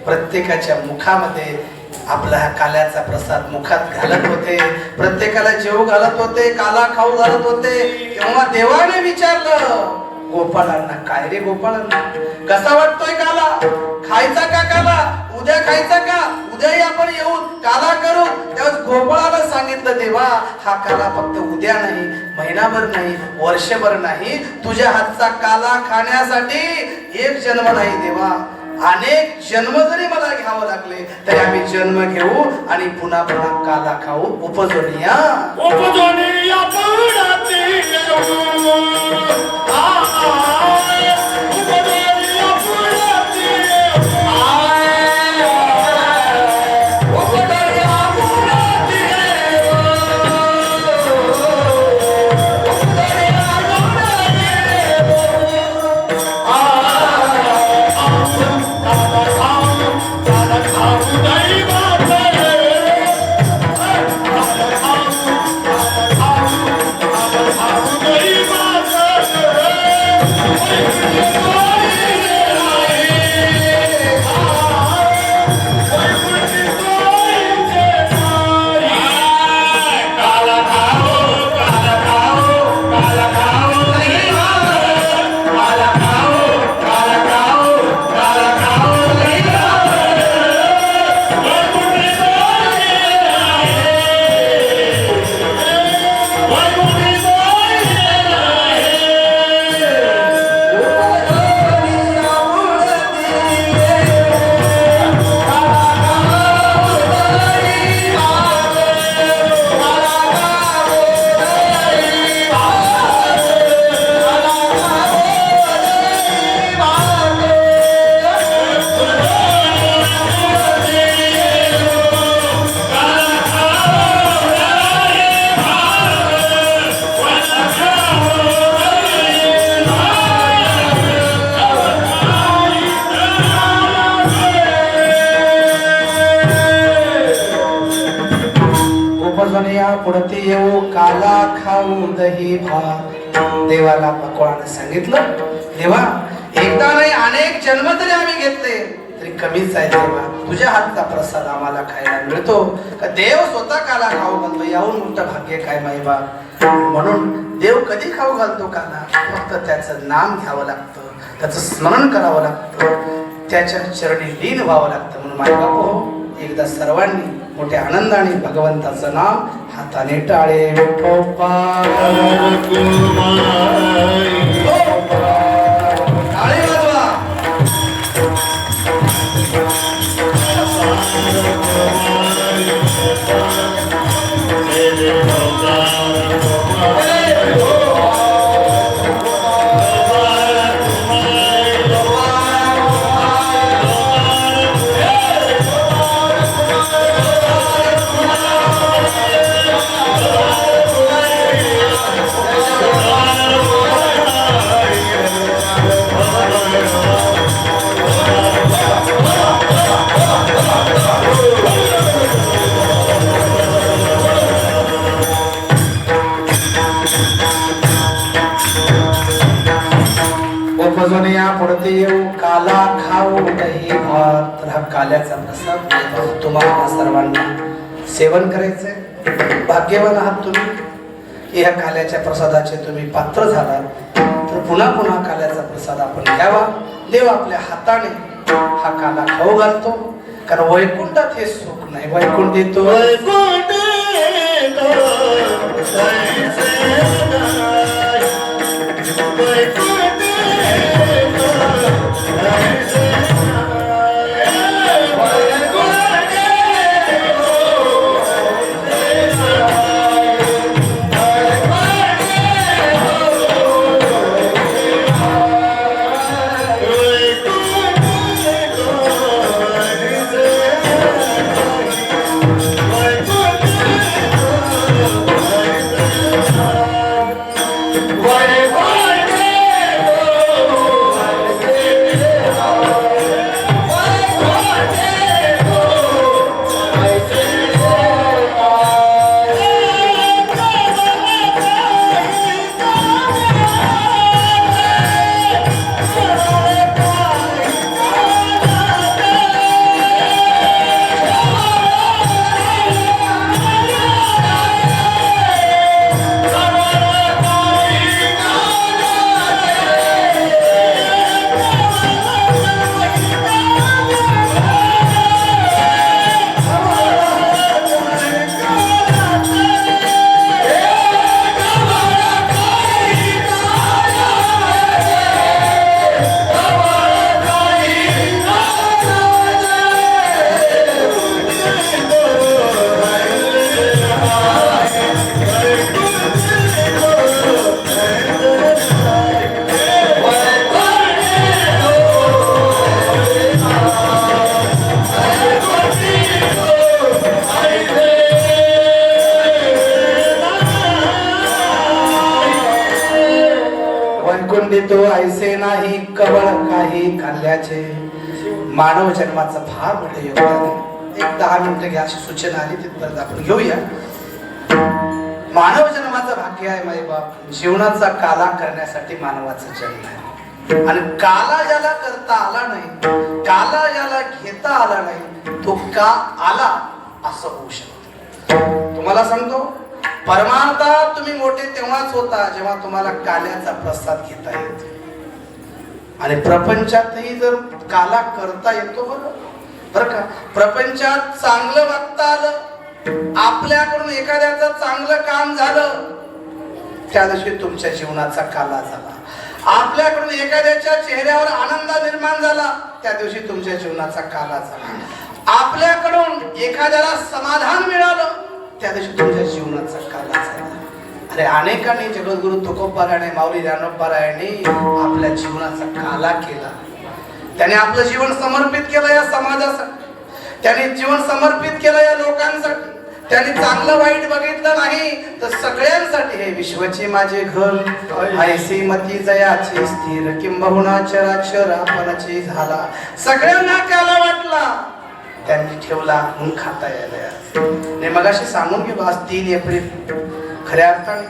Speaker 1: प्रत्येकाच्या मुखामध्ये आपला हा काल्याचा प्रसाद मुखात घालत होते, प्रत्येकाला जेव घालत होते, काला खाऊ घालत होते. तेव्हा देवाने विचारलं गोपाळांना, काय रे गोपाळांना, कसा वाटतोय काला, खायचा का काला, उद्या खायचा का, उद्याही आपण येऊन काला करू. त्यावेळेस गोपाळाला सांगितलं, देवा हा काला फक्त उद्या नाही, महिनाभर नाही, वर्षभर नाही, तुझ्या हातचा काला खाण्यासाठी एक जन्म नाही देवा, अनेक जन्म जरी मला घ्यावं लागले तरी आम्ही जन्म घेऊ आणि पुन्हा पुन्हा काला खाऊ. उपजोनिया
Speaker 3: Hey,
Speaker 1: पुढते येऊ काला खाऊ दही भात. देवाला पकवान सांगितलं, देवा एकदा नाही अनेक जन्म तरी आम्ही घेतले तरी कमीच आहे देवा. तुझ्या हातचा प्रसाद आम्हाला खायला मिळतो का देव स्वतः काला खाऊ घालतो, याहून मोठं भाग्य काय माहिबा. म्हणून देव कधी खाऊ घालतो काला, फक्त त्याचं नाम घ्यावं लागतं, त्याचं स्मरण करावं लागतं, त्याच्या चरणी लीन व्हावं लागतं. म्हणून माय बापू एकदा सर्वांनी मोठ्या आनंदाने भगवंताचं नाम हाताने टाळे. टाळे वाजवा. या पुढते येऊ काला खाऊ दही भात. तर हा काल्याचा प्रसाद तुम्हाला सर्वांना सेवन करायचंय. भाग्यवान आहात तुम्ही, या काल्याच्या प्रसादाचे तुम्ही पात्र झालात तर पुन्हा पुन्हा काल्याचा प्रसाद आपण घ्यावा. देव आपल्या हाताने हा काला खाऊ घालतो, कारण वैकुंठात हे सुख नाही. वैकुंठ येतो देतो ऐसे नाही कवळ काही खाल्ल्याचे. मानव जन्माचं फार मोठं योगदान आहे. एक 10 मिनिटं घ्या, अशी सूचना आली तिथपर्यंत आपण घेऊया. मानव जन्माचं भाग्य आहे माई बाप. जीवनाचा काला करण्यासाठी मानवाचा जन्म आहे, आणि काला ज्याला करता आला नाही, काला ज्याला घेता आला नाही, तो का आला असं होऊ शकतं. तुम्हाला सांगतो, परमार्थात तुम्ही मोठे तेव्हाच होता जेव्हा तुम्हाला काल्याचा प्रसाद घेता येतो. आणि प्रपंचातही जर काला करता येतो बरं का. प्रपंचात चांगलं वागता आलं, आपल्याकडून एखाद्याचं चांगलं काम झालं, त्या दिवशी तुमच्या जीवनाचा काला झाला. आपल्याकडून एखाद्याच्या चेहऱ्यावर आनंद निर्माण झाला, त्या दिवशी तुमच्या जीवनाचा काला झाला. आपल्याकडून एखाद्याला समाधान मिळालं, त्या दिवशी तुमच्या जीवनाचा काला झाला. अरे अनेकांनी जगद्गुरु तुकोबाराने, माऊली ज्ञानोबाराने आपल्या जीवनाचा काला केला. त्याने आपलं जीवन समर्पित केलं या समाजासाठी, त्याने जीवन समर्पित केलं या लोकांसाठी. त्याने चांगलं वाईट बघितलं नाही तर सगळ्यांसाठी. हे विश्वचे माझे घर, ऐसी मती जयाची स्थिर, किंबहुना चराचर आपणाची झाला. सगळ्यांना काला वाटला, त्यांनी ठेवला म्हणून खाता यायला. आणि मगाशी सांगून गेलो, आज 3 एप्रिल खऱ्या अर्थाने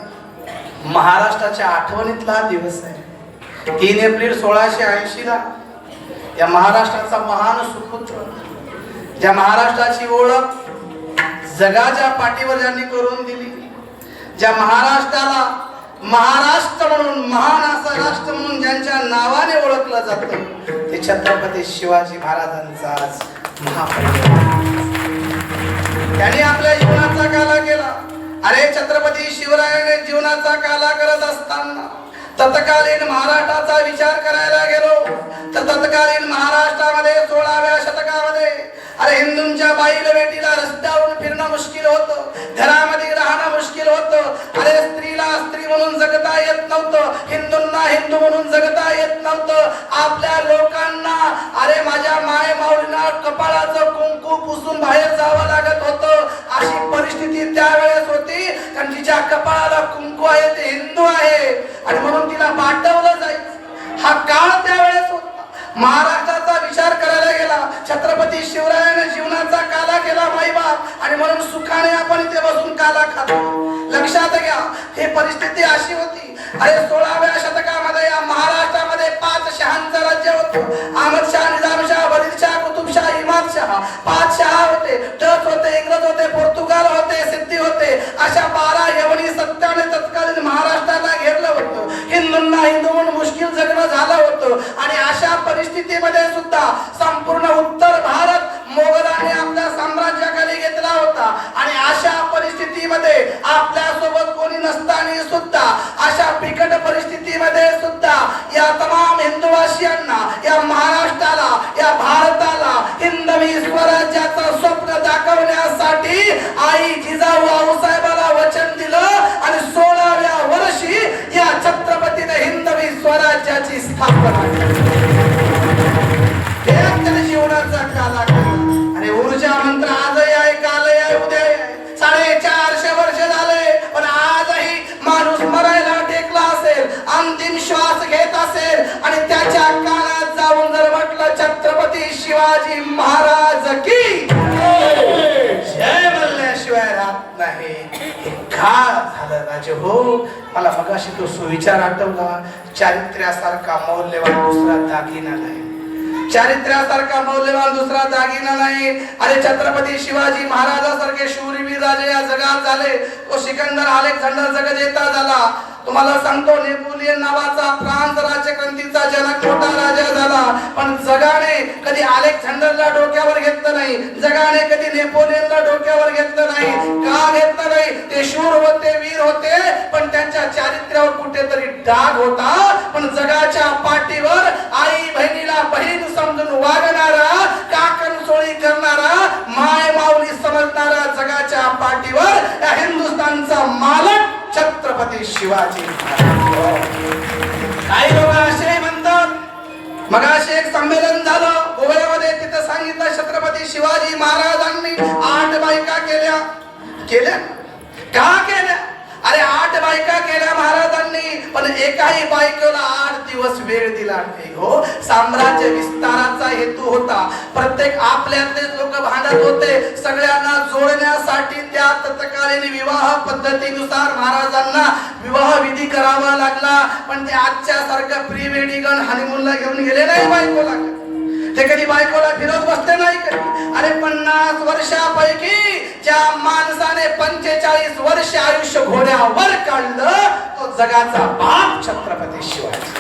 Speaker 1: महाराष्ट्राच्या आठवणीतला हा दिवस आहे. 3 एप्रिल 1680 या महाराष्ट्राचा महान सुपुत्र, ज्या महाराष्ट्राची ओळख जगाच्या पाठीवर ज्यांनी करून दिली, ज्या महाराष्ट्राला महाराष्ट्र म्हणून, महान असा राष्ट्र म्हणून ज्यांच्या नावाने ओळखलं जातं, ते छत्रपती शिवाजी महाराजांचा आज महापरिनिर्वाण. त्यांनी आपल्या जीवनाचा काला केला. अरे छत्रपती शिवरायाने जीवनाचा काला करत असताना तत्कालीन महाराष्ट्राचा विचार करायला गेलो तर तत्कालीन महाराष्ट्रामध्ये 16व्या शतकामध्ये अरे हिंदूंच्या बाईला बेटीला रस्त्यावरून फिरणं मुश्किल होतं, घरामध्ये राहणं मुश्किल होतं. अरे स्त्रीला स्त्री म्हणून जगता येत नव्हतं, हिंदूंना हिंदू म्हणून जगता येत नव्हतं. आपल्या लोकांना अरे माझ्या माय माऊलींना कपाळाचं कुंकू पुसून बाहेर जावं लागत होतं. अशी परिस्थिती त्यावेळेस होती. कारण तिच्या कपाळाला कुंकू आहे, ते हिंदू आहे आणि म्हणून तिला पाठवलं जायचं. हा काळ त्यावेळेस होता. महाराष्ट्राचा विचार करायला गेला. छत्रपती शिवरायाने जीवनाचा काला केला माईबाप, आणि म्हणून सुखाने आपण इथे बसून काला खातो. लक्षात घ्या, ही परिस्थिती अशी होती. अरे 16व्या शतकामध्ये या महाराष्ट्रामध्ये 5 शहांचं राज्य होतं. अहमदशाह, निजामशाह, बदिलशाह, कुतुबशाह, इमादशाह 5 शहा होते. डच होते, इंग्रज होते, पोर्तुगाल होते, सिद्धी होते. अशा 12 यवनी सत्ताने तत्कालीन महाराष्ट्राला घेरलं होतं. हिंदूंना हिंदू म्हणून मुश्किल जगणं झालं होतं. आणि अशा परिस्थितीमध्ये सुद्धा संपूर्ण उत्तर भारत मोगलांनी आपल्या साम्राज्याखाली घेतला होता. आणि अशा परिस्थितीमध्ये आपल्या सोबत कोणी नसताना सुद्धा, अशा बिकट परिस्थितीमध्ये सुद्धा या तमाम हिंदुवासियांना, या महाराष्ट्राला, या भारताला हिंदवी स्वराज्याचं स्वप्न दाखवण्यासाठी आई जिजाऊ आऊसाहेबाला वचन दिलं आणि 16व्या वर्षी या छत्रपतीने हिंदवी स्वराज्याची स्थापना केली. जीवनाचा काला आणि ऊर्जा मंत्र आजही आहे, कालही आहे, उद्या आहे. 450 वर्ष झाले, पण आजही माणूस मरायला टेकला असेल, अंतिम श्वास घेत असेल आणि त्याच्या कानात जाऊन जर म्हटलं छत्रपती शिवाजी महाराज की जय म्हणल्याशिवाय राहत नाही. हे का झालं राजे हो? मला मगाशी तो सुविचार आठवला. चारित्र्यासारखा मौल्यवान दुसरा दागिना नाही. चारित्र्यासारखा मौल्यवान दुसरा दागिना नाही. अरे छत्रपती शिवाजी महाराजासारखे शूरवीर राजे या जगात झाले. तो सिकंदर, अलेक्झांडर जगजेता झाला. तुम्हाला सांगतो, नेपोलियन नावाचा फ्रान्स राज्यक्रांतीचा जनक मोठा राजा झाला. पण जगाने कधी अलेक्झांडरला डोक्यावर घेतलं नाही, जगाने कधी नेपोलियनला डोक्यावर घेतलं नाही. का घेतलं नाही? ते शूर होते, वीर होते, पण त्यांच्या चारित्र्यावर कुठेतरी डाग होता. पण जगाच्या पाठीवर आई बहिणीला बहीण समजून वागणारा, काकण सोळी करणारा, माय माऊली समजणारा जगाच्या पाठीवर या हिंदुस्थानचा मालक छत्रपती शिवाजी महाराज. काही लोक असे म्हणतात, मगाशी एक संमेलन झालं गोव्यामध्ये, तिथं सांगितलं छत्रपती शिवाजी महाराजांनी 8 बायका केल्या. का केल्या? अरे 8 बायका केल्या महाराजांनी, पण एकाही बायकोला 8 दिवस वेळ दिला नाही हो. साम्राज्य विस्ताराचा हेतू होता. प्रत्येक आपल्यातले लोक भांडत होते. सगळ्यांना जोडण्यासाठी त्या तत्कालीन विवाह पद्धतीनुसार महाराजांना विवाह विधी करावा लागला. पण ते आजच्या सारखं प्री वेडिंग हनीमूनला घेऊन गेले नाही बायकोला. ते कधी बायकोला फिरत बसले नाही कधी. अरे 50 वर्षापैकी ज्या माणसाने 45 वर्ष आयुष्य घोड्यावर काढलं, तो जगाचा बाप छत्रपती शिवाजी.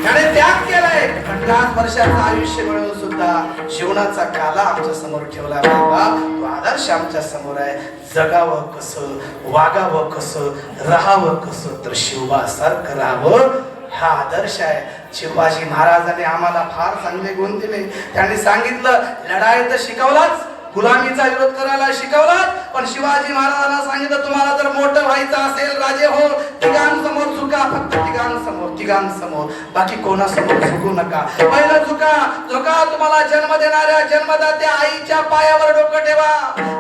Speaker 1: त्याने त्याग केलाय. 50 वर्षाचं आयुष्य मिळून सुद्धा जीवनाचा काला आमच्या समोर ठेवला बाबा. तो आदर्श आमच्या समोर आहे. जगावं कसं, वागावं कसं, राहावं कसं, तर शिवबासारखं राहावं हा आदर्श आहे. शिवाजी महाराजांनी आम्हाला फार चांगले गुण दिले. त्यांनी सांगितलं, लढाई तर शिकवलाच, गुलामीचा विरोध करायला शिकवलात, पण शिवाजी महाराजांना सांगितलं, तुम्हाला जर मोठं व्हायचं असेल राजे हो, तिघांसमोर झुका, फक्त तिघांसमोर, बाकी कोणासमोर झुकू नका. पहिलं झुका तुम्हाला जन्म देणाऱ्या जन्मदात्या आईच्या पायावर डोकं ठेवा.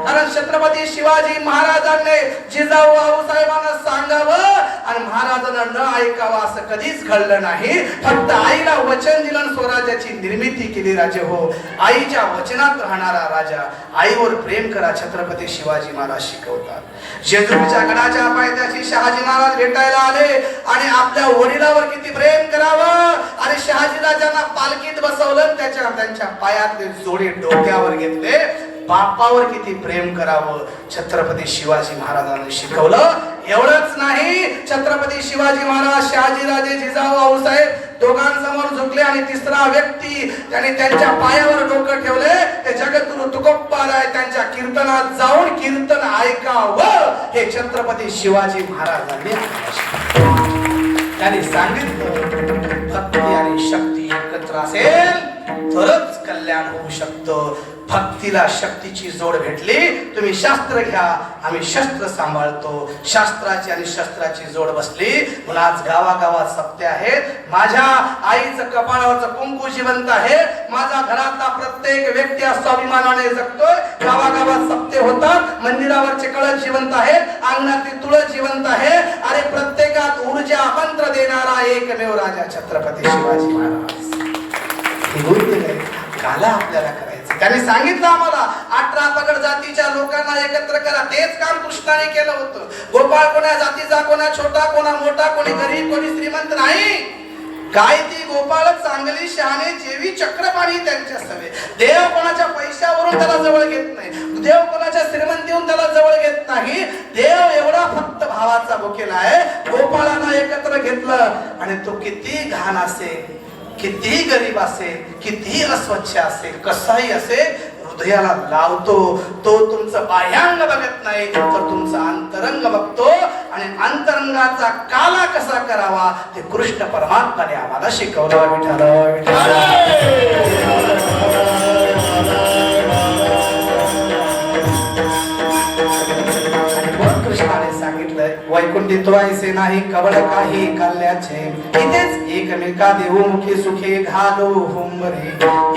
Speaker 1: कारण छत्रपती शिवाजी महाराजांनी जिजाऊ आऊसाहेबांना सांगावं, आणि महाराजांना न ऐकावं असं कधीच घडलं नाही. फक्त आईला वचन दिलं आणि स्वराज्याची निर्मिती केली. राजे हो, आईच्या वचनात राहणारा राजा. आईवर प्रेम करा, छत्रपती शिवाजी महाराज शिकवतात. जेजुरीच्या गडाच्या पायथ्याशी शहाजी महाराज भेटायला आले आणि आपल्या वडिलावर किती प्रेम करावं. आणि शहाजी राजांना पालखीत बसवलं, त्यांच्या पायातले जोडे डोक्यावर घेतले. बापावर किती प्रेम करावं छत्रपती शिवाजी महाराजांनी शिकवलं. एवढंच नाही, छत्रपती शिवाजी महाराज, शहाजीराजे, जिजाऊ आऊसाहेब दोघांसमोर झुकले आणि तिसरा व्यक्ती त्याने त्यांच्या पायावर डोकं ठेवले. ते जगद्गुरु तुकोबाराय त्यांच्या कीर्तनात जाऊन कीर्तन ऐकावं हे छत्रपती शिवाजी महाराजांनी त्यांनी सांगितलं. भक्ती आणि शक्ती एकत्र असेल तरच कल्याण होऊ शकतं. भक्तीला शक्तीची जोड भेटली. तुम्ही शास्त्र घ्या, आम्ही शस्त्र सांभाळतो. शास्त्राची आणि शस्त्राची जोड बसली म्हणून आज गावागावात सप्ते आहेत. माझ्या आईचं कपाळावरचं कुंकू जिवंत आहे. माझ्या घरातला प्रत्येक व्यक्ती स्वाभिमानाने जगतोय. गावागावात सप्ते होतात. मंदिरावरचे कळस जिवंत आहेत. अंगणातली तुळस जिवंत आहे. अरे प्रत्येकात ऊर्जा मंत्र देणारा एकमेव राजा छत्रपती शिवाजी महाराज. काला आपल्याला करायचं. त्यांनी सांगितलं आम्हाला 18 पगड जातीच्या लोकांना एकत्र करा. तेच काम कृष्णाने केलं होतं. गोपाळ कोणा जातीचा, कोणा छोटा, कोणा मोठा, कोणी गरीब, कोणी श्रीमंत नाही. काय ती गोपाळ चांगली शहाणे जेवी चक्रपाणी त्यांच्या सवे. देव कोणाच्या पैशावरून त्याला जवळ घेत नाही. देव कोणाच्या श्रीमंतीहून त्याला जवळ घेत नाही. देव एवढा फक्त भावाचा भुकेला आहे. गोपाळांना एकत्र घेतलं आणि तो किती घाण असेल, कितीही गरीब असेल, कितीही अस्वच्छ असेल, कसाही असेल, हृदयाला लावतो. तो तुमचं बाह्यांग बघत नाही तर तुमचं अंतरंग बघतो. आणि अंतरंगाचा काला कसा करावा ते कृष्ण परमात्माने आम्हाला शिकवलं. कृष्णाने सांगितलंय, वैकुंठी तुळायचे नाही कवळ काही कल्याचे. इथेच एकमेका देवमुखी सुखे घालो हुंबरे.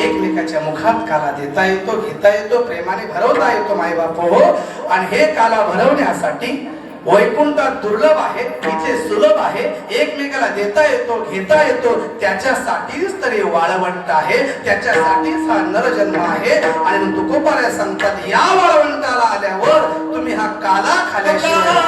Speaker 1: एकमेकाच्या मुखात काला देता येतो, घेता येतो, प्रेमाने भरवता येतो माय बाप हो. आणि हे काला भरवण्यासाठी वैकुंठात दुर्लभ आहे, इथे सुलभ आहे. एकमेकाला देता येतो, घेता येतो. त्याच्यासाठीच तरी वाळवंट आहे. त्याच्यासाठीच हा नरजन्म आहे. आणि तुकोबाराय सांगतात, या वाळवंटाला आल्यावर तुम्ही हा काला खाल्याशिवाय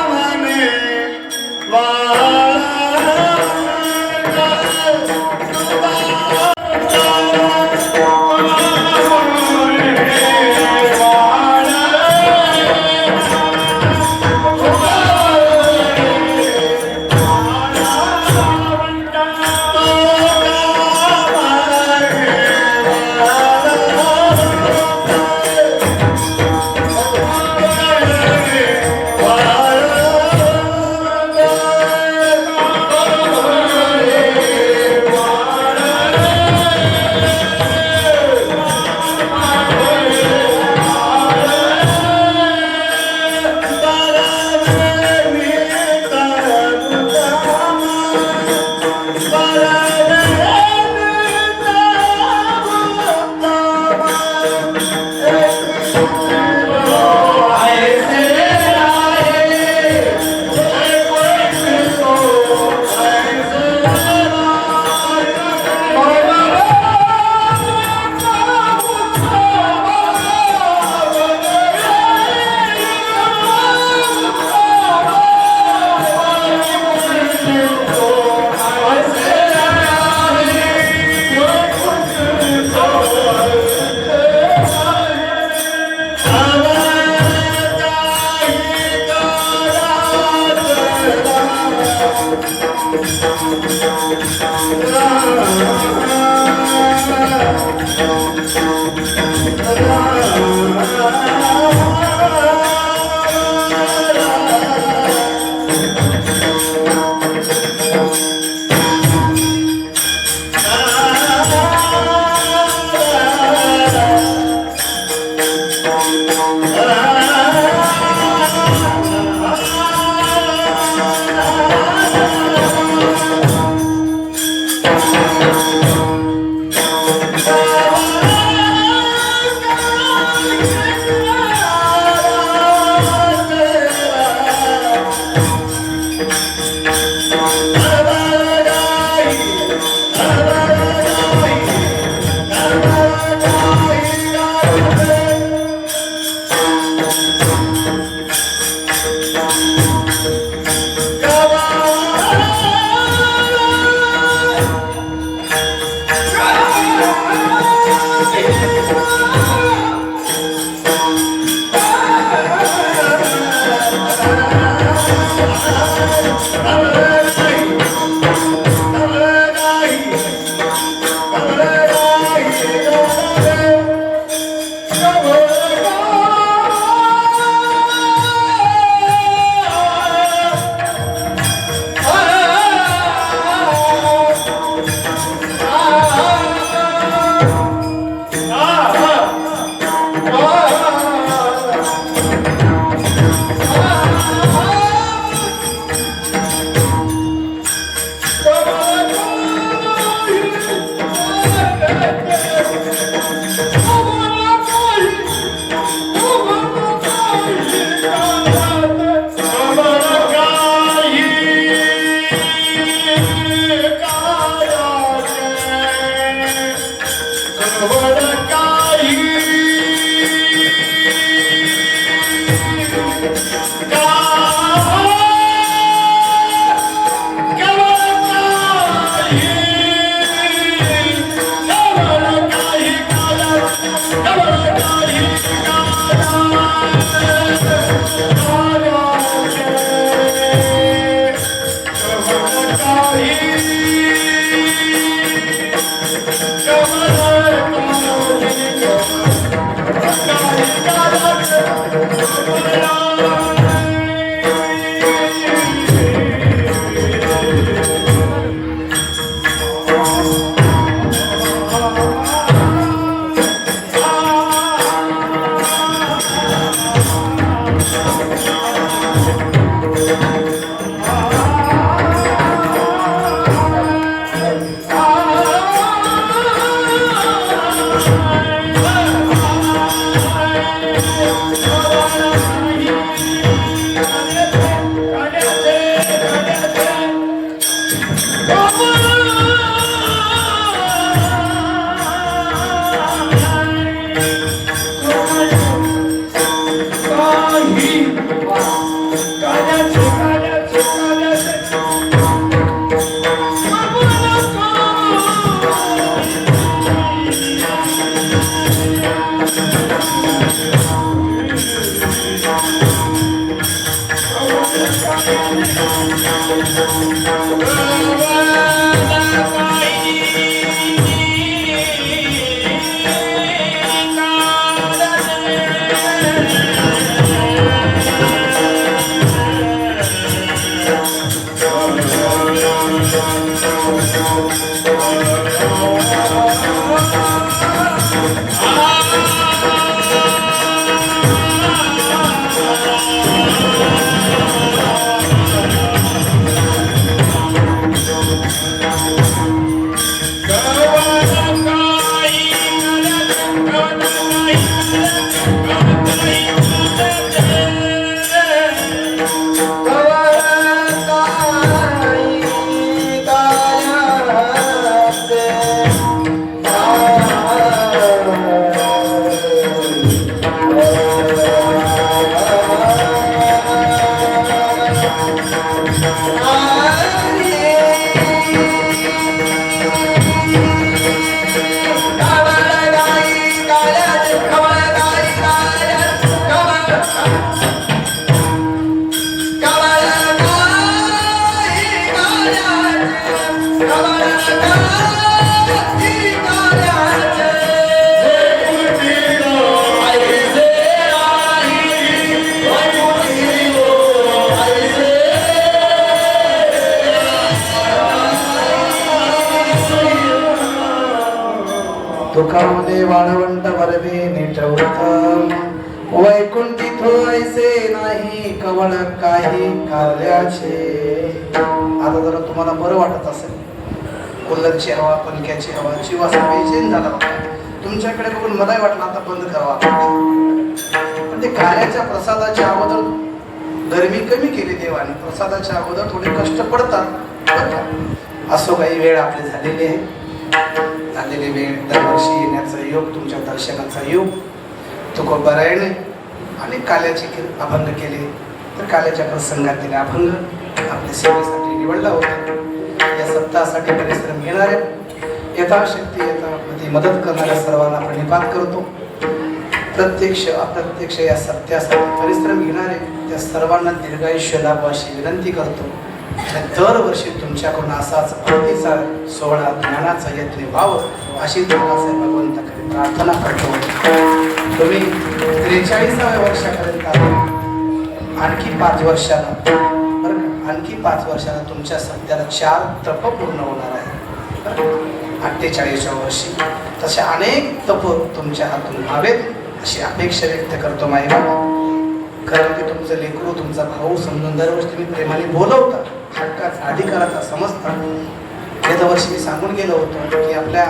Speaker 1: दुःखामध्ये वाळवंट वरवे निठवत वैकुंठी थोयसे नाही कवळ काही कार्याचे. आता जरा तुम्हाला बरं वाटत असेल, कुल्लरची हवा, पंख्याची हवा, जीव असा बेचैन झाला होता. तुमच्याकडे बघून मलाही वाटलं आता बंद करावा, पण ते कार्याच्या प्रसादाच्या अगोदर गरमी कमी केली देवाने. प्रसादाच्या अगोदर थोडे कष्ट पडतात. असो काही वेळ आपली झालेली आहे. झालेली वेळ दरवर्षी येण्याचा योग, तुमच्या दर्शनाचा योग. तुकोबारायणे आणि काल्याचे अभंग केले, तर काल्याच्या प्रसंगातील अभंग आपल्या सेवेसाठी निवडला होता. या सप्ताहासाठी परिश्रम घेणाऱ्या, यथाशक्ती यथाप्रती मदत करणाऱ्या सर्वांना प्रणिपात करतो. प्रत्यक्ष अप्रत्यक्ष या सत्यासाठी परिश्रम घेणारे त्या सर्वांना दीर्घायुष्य लाभो अशी विनंती करतो. दरवर्षी तुमच्याकडून असाच भक्तीचा सोहळा, ज्ञानाचा यत्न व्हावं अशी तुम्हाला भगवंताकडे प्रार्थना करतो. तुम्ही 43व्या वर्षापर्यंत आणखी 5 वर्षाला, बरं का, आणखी 5 वर्षाला तुमच्या सध्याला 4 तप पूर्ण होणार आहे. 48व्या वर्षी तसे अनेक तप तुमच्या हातून व्हावेत अशी अपेक्षा व्यक्त करतो माईबाबा. कारण की तुमचं लेकरू, तुमचा भाऊ समजून दरवर्षी तुम्ही प्रेमाने बोलवता, हक्काचा अधिकाराचा समजता. गेल्या वर्षी मी सांगून गेलो होतो की आपल्या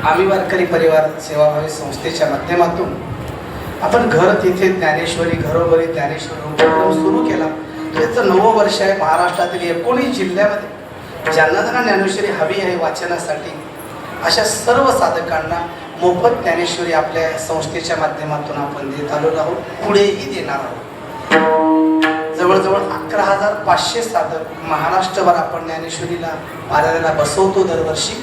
Speaker 1: आम्ही वारकरी परिवार सेवाभावी संस्थेच्या माध्यमातून आपण घर तिथे ज्ञानेश्वरी घरोघरी ज्ञानेश्वरी उपक्रम सुरू केला. याचं 9वं वर्ष आहे. महाराष्ट्रातील 19 जिल्ह्यामध्ये ज्यांना ज्यांना ज्ञानेश्वरी हवी आहे वाचनासाठी अशा सर्व साधकांना मोफत ज्ञानेश्वरी आपल्या संस्थेच्या माध्यमातून आपण देत आलेलो आहोत, पुढेही देणार आहोत. जवळजवळ 11,500 साधक महाराष्ट्रभर आपण ज्ञानेश्वरीला पारायणाला बसवतो दरवर्षी.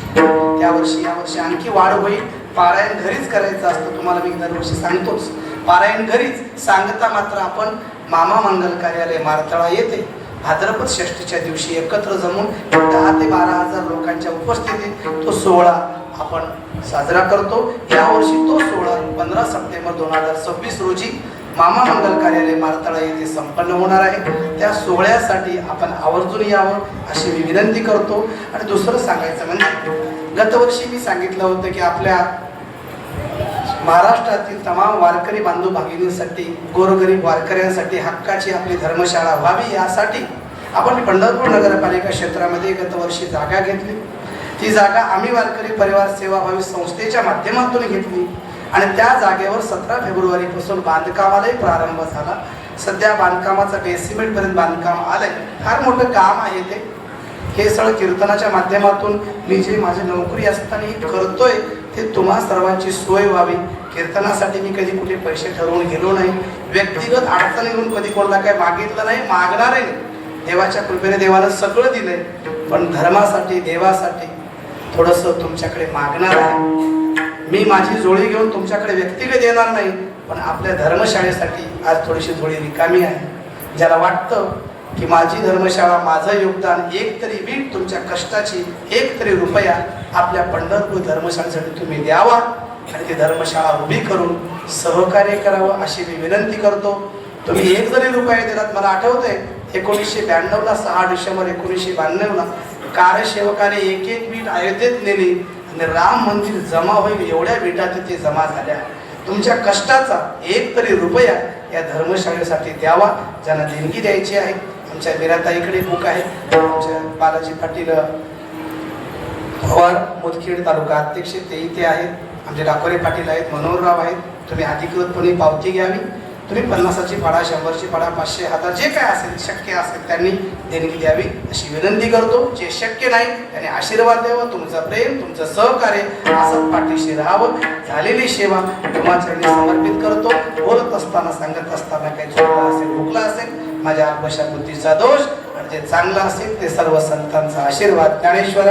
Speaker 1: यावर्षी आणखी वाढ होईल. पारायण घरीच करायचं असतं, तुम्हाला मी दरवर्षी सांगतोच. पारायण घरीच सांगता मात्र आपण मामा मंगल कार्यालय मारतळा येते भाद्रपद षष्टीच्या दिवशी एकत्र जमून 10 ते 12,000 लोकांच्या उपस्थितीत तो सोहळा आपण साजरा करतो. यावर्षी तो सोहळा 15 सप्टेंबर 2026 रोजी मामा मंगल कार्यालय मारतळा येथे संपन्न होणार आहे. त्या सोहळ्यासाठी आपण आवर्जून यावं अशी मी विनंती करतो. आणि दुसरं सांगायचं म्हणजे गतवर्षी मी सांगितलं होतं की आपल्या महाराष्ट्रातील तमाम वारकरी बांधव भगिनींसाठी गोरगरीब वारकऱ्यांसाठी हक्काची आपली धर्मशाळा व्हावी यासाठी आपण पंढरपूर नगरपालिका क्षेत्रामध्ये गतवर्षी जागा घेतली. ती जागा आम्ही वारकरी परिवार सेवाभावी संस्थेच्या माध्यमातून घेतली आणि त्या जागेवर 17 फेब्रुवारीपासून बांधकामालाही प्रारंभ झाला. सध्या बांधकामाचं बेसिमेंटपर्यंत बांधकाम आलंय. फार मोठं काम आहे ते. हे सगळं कीर्तनाच्या माध्यमातून मी जे माझी नोकरी असताना करतोय ते तुम्हा सर्वांची सोय व्हावी. कीर्तनासाठी मी कधी कुठे पैसे ठरवून गेलो नाही. व्यक्तिगत अडचण येऊन कधी कोणाला काय मागितलं नाही, मागणारही नाही. देवाच्या कृपेने देवाला सगळं दिलंय, पण धर्मासाठी देवासाठी थोडंसं तुमच्याकडे मागणार आहे. मी माझी जोडी घेऊन तुमच्याकडे व्यक्तिगत येणार नाही, पण आपल्या धर्मशाळेसाठी आज थोडीशी जोडी रिकामी आहे. ज्याला वाटतं की माझी धर्मशाळा माझं योगदान एक तरी वीट तुमच्या कष्टाची एक तरी रुपया आपल्या पंढरपूर धर्मशाळेसाठी तुम्ही द्यावा आणि ती धर्मशाळा उभी करून सहकार्य करावं अशी मी विनंती करतो. तुम्ही एक जरी रुपया दिलात. मला आठवतंय 1992ला 6 डिसेंबर 1992ला कार्यसेवकाने एक वीट अयोध्येत नेली आणि राम मंदिर जमा होईल एवढ्या विटा तिथे जमा झाल्या. तुमच्या कष्टाचा एक तरी रुपया या धर्मशाळेसाठी द्यावा. ज्यांना देणगी द्यायची आहे आमच्या मीराताईकडे बुक आहे. आमच्या बालाजी पाटील पवार मुदखेड तालुका अध्यक्ष ते इथे आहेत. आमचे डाकोरे पाटील आहेत, मनोहरराव आहेत. तुम्ही अधिकृतपणे पावती घ्यावी. तुम्ही 50ची पाडा 100ची पाडा 500 1000 जे काय असेल शक्य असेल त्यांनी देणगी द्यावी अशी विनंती करतो. जे शक्य नाही त्यांनी आशीर्वाद द्यावं. तुमचं प्रेम तुमचं सहकार्य असं पाठीशी राहावं. झालेली सेवा तुम्हासाठी समर्पित करतो. बोलत असताना सांगत असताना काही चुकला असेल भुकला असेल माझ्या अल्पशा बुद्धीचा दोष आणि जे चांगलं असेल ते सर्व संतांचा आशीर्वाद. ज्ञानेश्वर